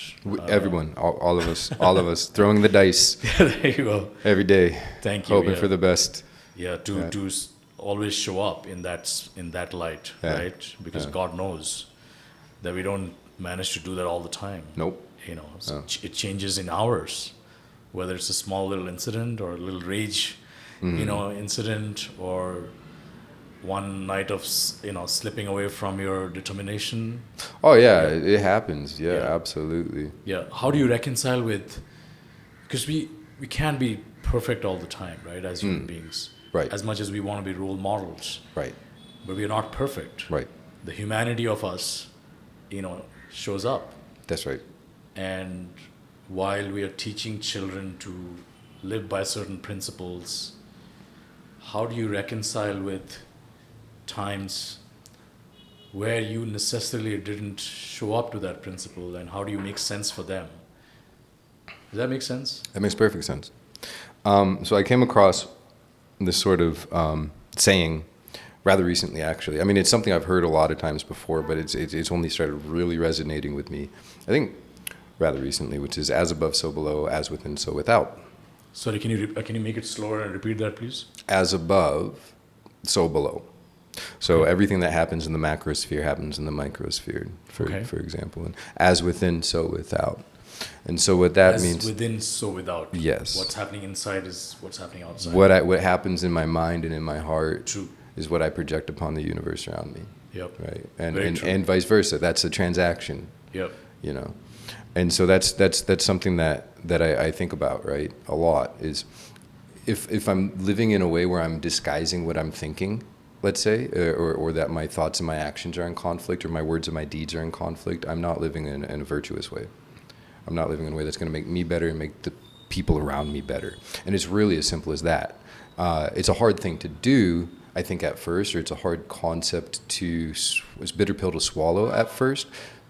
A: Everyone, all of us, throwing the dice
B: There you go.
A: every day.
B: Thank you.
A: Hoping
B: Yeah.
A: for the best.
B: Yeah, to always show up in that light,
A: Yeah.
B: right? Because God knows that we don't manage to do that all the time.
A: Nope.
B: So it changes in hours, whether it's a small little incident or a little rage, incident, or one night of slipping away from your determination.
A: Oh yeah, it happens. Yeah,
B: Yeah.
A: absolutely.
B: Yeah. How do you reconcile with? Because we can't be perfect all the time, right? As human beings,
A: Right.
B: As much as we want to be role models,
A: Right.
B: but we are not perfect.
A: Right.
B: The humanity of us, shows up.
A: That's right.
B: And while we are teaching children to live by certain principles, how do you reconcile with times where you necessarily didn't show up to that principle, and how do you make sense for them? Does that make sense?
A: That makes perfect sense. So I came across this sort of saying rather recently, actually. I mean, it's something I've heard a lot of times before, but it's only started really resonating with me, I think, rather recently, which is as above, so below, as within, so without.
B: Sorry, can you make it slower and repeat that, please?
A: As above, so below. So
B: Okay.
A: everything that happens in the macrosphere happens in the microsphere,
B: Okay.
A: for example. And as within, so without. And so what that
B: As
A: means...
B: within, so without.
A: Yes.
B: What's happening inside is what's happening outside.
A: What happens in my mind and in my heart
B: True.
A: is what I project upon the universe around me,
B: Yep.
A: right?
B: Very
A: And
B: true.
A: and vice versa. That's a transaction,
B: Yep.
A: And so that's something that I think about, right, a lot. Is if I'm living in a way where I'm disguising what I'm thinking, let's say, or that my thoughts and my actions are in conflict, or my words and my deeds are in conflict, I'm not living in a virtuous way. I'm not living in a way that's going to make me better and make the people around me better. And it's really as simple as that. It's a hard thing to do, I think, at first, or it's a hard concept it's a bitter pill to swallow at first.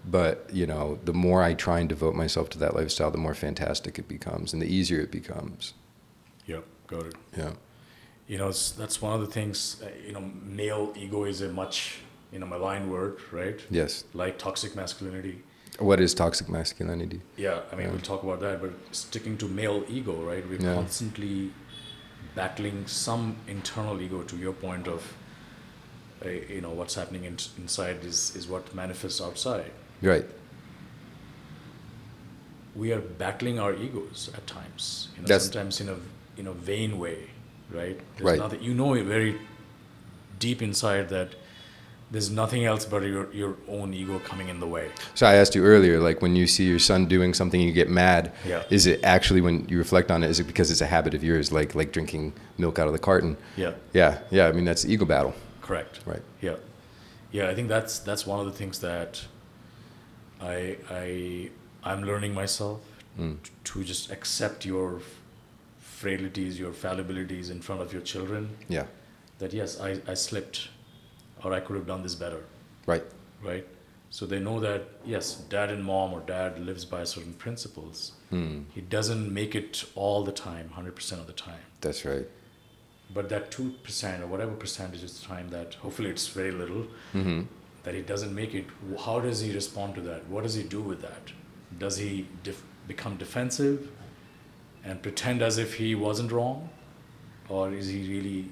A: But, the more I try and devote myself to that lifestyle, the more fantastic it becomes and the easier it becomes.
B: Yep. Got it.
A: Yeah.
B: That's one of the things, male ego is a much, malign word, right?
A: Yes.
B: Like toxic masculinity.
A: What is toxic masculinity?
B: Yeah, I mean, we'll talk about that, but sticking to male ego, right? We're
A: Yeah.
B: constantly battling some internal ego, to your point of, what's happening inside is what manifests outside.
A: Right.
B: We are battling our egos at times,
A: That's-
B: sometimes in a vain way, right? There's
A: Right.
B: nothing, very deep inside that there's nothing else but your own ego coming in the way.
A: So I asked you earlier, like when you see your son doing something, you get mad.
B: Yeah.
A: Is it actually, when you reflect on it, is it because it's a habit of yours, like drinking milk out of the carton?
B: Yeah.
A: Yeah. I mean, that's the ego battle.
B: Correct.
A: Right.
B: Yeah. I think that's one of the things that I'm learning myself to just accept your frailties, your fallibilities in front of your children.
A: Yeah.
B: That yes, I slipped, or I could have done this better.
A: Right.
B: Right? So they know that, yes, dad and mom or dad lives by certain principles. He doesn't make it all the time, 100% of the time.
A: That's right.
B: But that 2% or whatever percentage of the time that, hopefully it's very little, that he doesn't make it, how does he respond to that? What does he do with that? Does he become defensive and pretend as if he wasn't wrong? Or is he really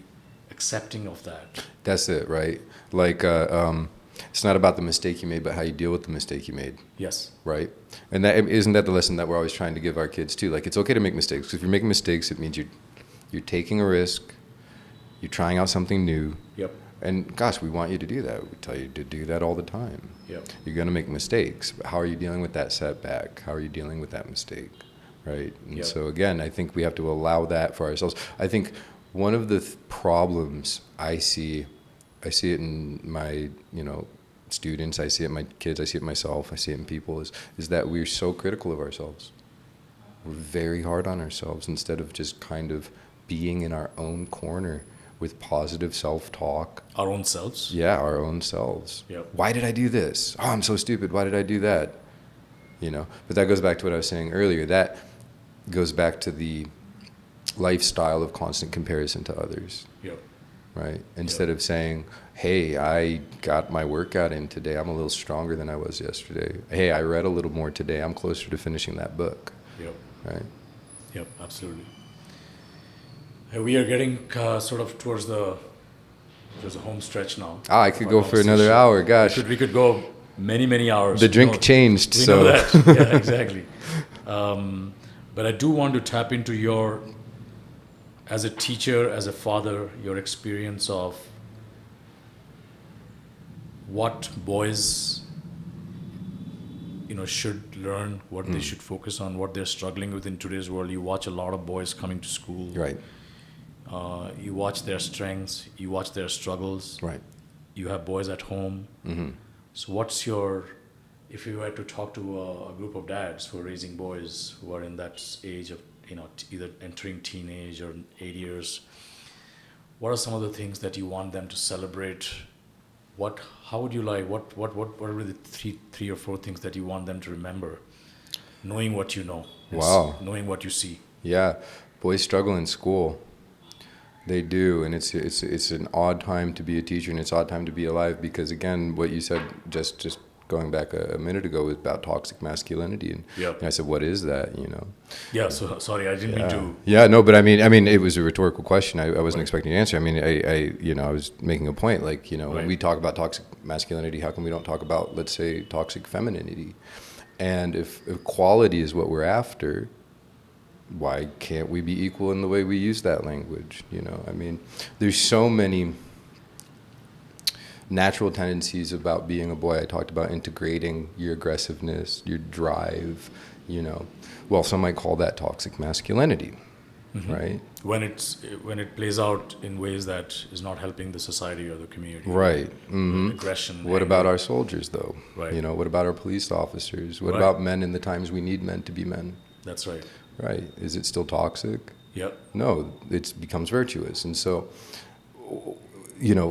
B: accepting of that?
A: That's it, right? Like, it's not about the mistake you made, but how you deal with the mistake you made.
B: Yes.
A: Right? And isn't that the lesson that we're always trying to give our kids too? Like, it's okay to make mistakes, because if you're making mistakes, it means you're taking a risk, you're trying out something new.
B: Yep.
A: And gosh, we want you to do that. We tell you to do that all the time.
B: Yep.
A: You're going to make mistakes, but how are you dealing with that setback? How are you dealing with that mistake? Right? And
B: Yep.
A: so again, I think we have to allow that for ourselves. I think one of the problems I see it in my, students, I see it in my kids, I see it in myself, I see it in people, is that we're so critical of ourselves. We're very hard on ourselves instead of just kind of being in our own corner with positive self-talk.
B: Our own selves.
A: Yeah, our own selves.
B: Yep.
A: Why did I do this? Oh, I'm so stupid. Why did I do that? But that goes back to what I was saying earlier. That goes back to the lifestyle of constant comparison to others.
B: Yep.
A: Right? Instead of saying, hey, I got my workout in today. I'm a little stronger than I was yesterday. Hey, I read a little more today. I'm closer to finishing that book.
B: Yep.
A: Right?
B: Yep, absolutely. We are getting sort of towards there's a home stretch now.
A: I could go for another hour. Gosh.
B: We could go many hours.
A: The drink changed.
B: We
A: so.
B: know that. Yeah, exactly. But I do want to tap into your, as a teacher, as a father, your experience of what boys should learn, what they should focus on, what they're struggling with in today's world. You watch a lot of boys coming to school.
A: Right.
B: You watch their strengths, you watch their struggles.
A: Right.
B: You have boys at home.
A: Mm-hmm.
B: So if you were to talk to a group of dads who are raising boys who are in that age of, either entering teenage or 8 years, what are some of the things that you want them to celebrate? How would you like, what are the three or four things that you want them to remember, knowing what you know?
A: Wow.
B: Knowing what you see.
A: Yeah. Boys struggle in school. They do, and it's an odd time to be a teacher, and it's an odd time to be alive, because again, what you said just going back a minute ago was about toxic masculinity, and,
B: Yep.
A: and I said, what is that?
B: Yeah. So sorry, I didn't mean to.
A: Yeah, no, but I mean, it was a rhetorical question. I wasn't expecting an answer. I mean, I was making a point, like, when we talk about toxic masculinity, how come we don't talk about, let's say, toxic femininity? And if equality is what we're after, why can't we be equal in the way we use that language? I mean, there's so many natural tendencies about being a boy. I talked about integrating your aggressiveness, your drive, Well, some might call that toxic masculinity, right?
B: When it plays out in ways that is not helping the society or the community.
A: Right. Mm-hmm.
B: Aggression.
A: What about our soldiers, though?
B: Right.
A: What about our police officers? What about men in the times we need men to be men?
B: That's right.
A: Right. Is it still toxic?
B: Yep.
A: No, it becomes virtuous. And so,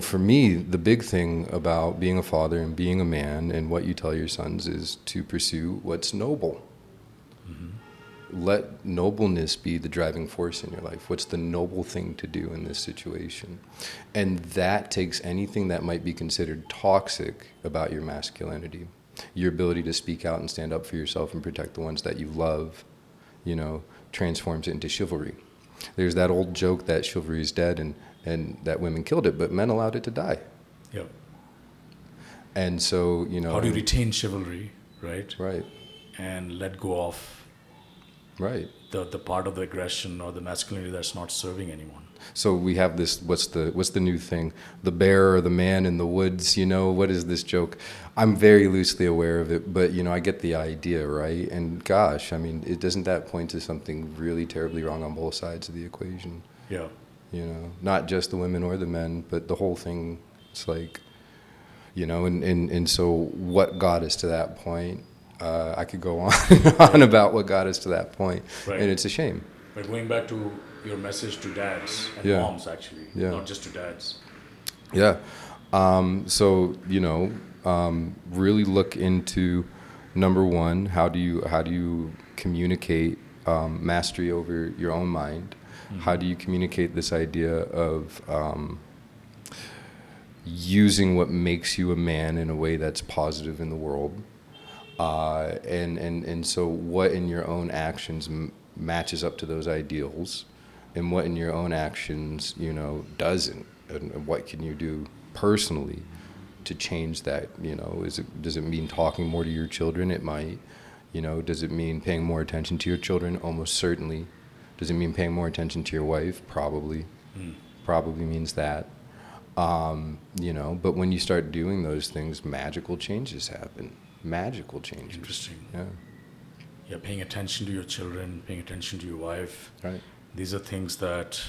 A: for me, the big thing about being a father and being a man and what you tell your sons is to pursue what's noble. Mm-hmm. Let nobleness be the driving force in your life. What's the noble thing to do in this situation? And that takes anything that might be considered toxic about your masculinity, your ability to speak out and stand up for yourself and protect the ones that you love, transforms it into chivalry. There's that old joke that chivalry is dead and that women killed it, but men allowed it to die.
B: Yep.
A: And so,
B: how do you retain chivalry, right?
A: Right.
B: And let go of
A: right.
B: the part of the aggression or the masculinity that's not serving anyone.
A: So we have this, what's the new thing? The bear or the man in the woods, what is this joke? I'm very loosely aware of it, but, I get the idea, right? And gosh, I mean, doesn't that point to something really terribly wrong on both sides of the equation?
B: Yeah.
A: Not just the women or the men, but the whole thing. It's like, and so what got us to that point? I could go on and on about what got us to that point, and it's a shame.
B: But going back to your message to dads and moms, actually, not just to dads.
A: Yeah. So, really look into, number one, how do you communicate mastery over your own mind? Mm-hmm. How do you communicate this idea of using what makes you a man in a way that's positive in the world? And so what in your own actions matches up to those ideals, and what in your own actions, doesn't, and what can you do personally to change that? Does it mean talking more to your children? It might. Does it mean paying more attention to your children? Almost certainly. Does it mean paying more attention to your wife? Probably. Probably means that. But when you start doing those things, magical changes happen. Magical changes.
B: Interesting.
A: Yeah.
B: Yeah, paying attention to your children, paying attention to your wife.
A: Right.
B: These are things that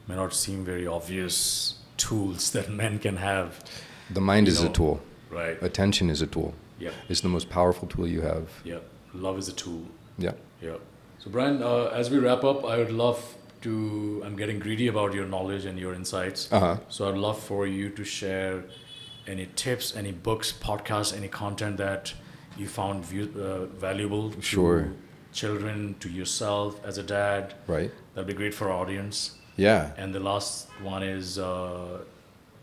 B: may not seem very obvious tools that men can have.
A: The mind is a tool.
B: Right.
A: Attention is a tool.
B: Yeah.
A: It's the most powerful tool you have.
B: Yeah. Love is a tool.
A: Yeah.
B: Yeah. So Bryan, as we wrap up, I would love I'm getting greedy about your knowledge and your insights. So I'd love for you to share any tips, any books, podcasts, any content that you found valuable
A: Sure.
B: to children, to yourself as a dad.
A: Right.
B: That'd be great for our audience.
A: Yeah.
B: And the last one is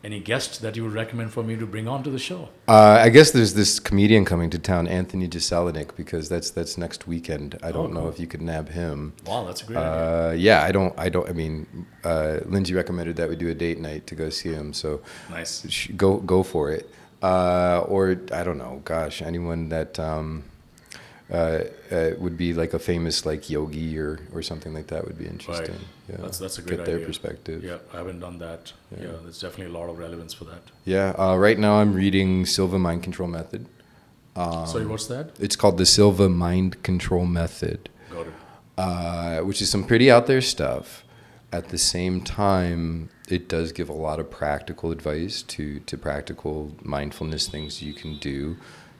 B: any guest that you would recommend for me to bring on to the show?
A: I guess there's this comedian coming to town, Anthony Jeselnik, because that's next weekend. I don't know if you could nab him.
B: Wow, that's a great idea.
A: Yeah, I mean, Lindsay recommended that we do a date night to go see him. So
B: Nice.
A: go for it. Or I don't know, gosh, anyone that would be like a famous like yogi or something like that would be interesting.
B: Right.
A: Yeah.
B: That's a great
A: Get their
B: idea.
A: perspective.
B: Yeah, I haven't done that. Yeah, there's definitely a lot of relevance for that.
A: Yeah. Right now I'm reading Silva Mind Control Method.
B: Sorry, what's that?
A: It's called the Silva Mind Control Method,
B: Got it.
A: which is some pretty out there stuff. At the same time, it does give a lot of practical advice to practical mindfulness things you can do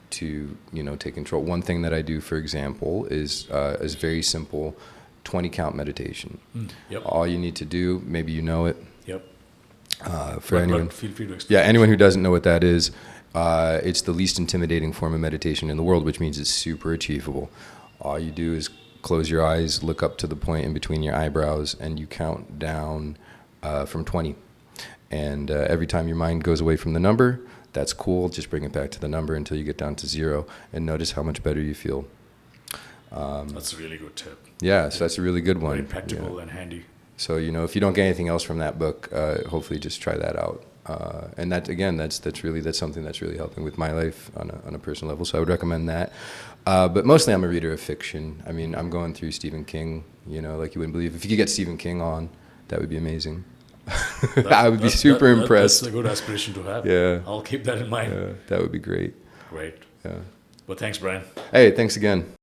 A: to take control. One thing that I do, for example, is very simple 20 count meditation.
B: Yep.
A: All you need to do, maybe you know it.
B: Yep.
A: For anyone,
B: But feel free to explain.
A: yeah, anyone who doesn't know what that is, it's the least intimidating form of meditation in the world, which means it's super achievable. All you do is close your eyes, look up to the point in between your eyebrows, and you count down from 20. And every time your mind goes away from the number, that's cool. Just bring it back to the number until you get down to 0, and notice how much better you feel.
B: That's a really good tip.
A: Yeah, so that's a really good one.
B: Very practical and handy.
A: So if you don't get anything else from that book, hopefully just try that out. And that again, that's something that's really helping with my life on a personal level. So I would recommend that. But mostly, I'm a reader of fiction. I mean, I'm going through Stephen King. Like you wouldn't believe. If you could get Stephen King on, that would be amazing. I would be super impressed.
B: That's a good aspiration to have.
A: Yeah.
B: I'll keep that in mind.
A: Yeah, that would be great.
B: Great.
A: Yeah.
B: Well, thanks, Bryan.
A: Hey, thanks again.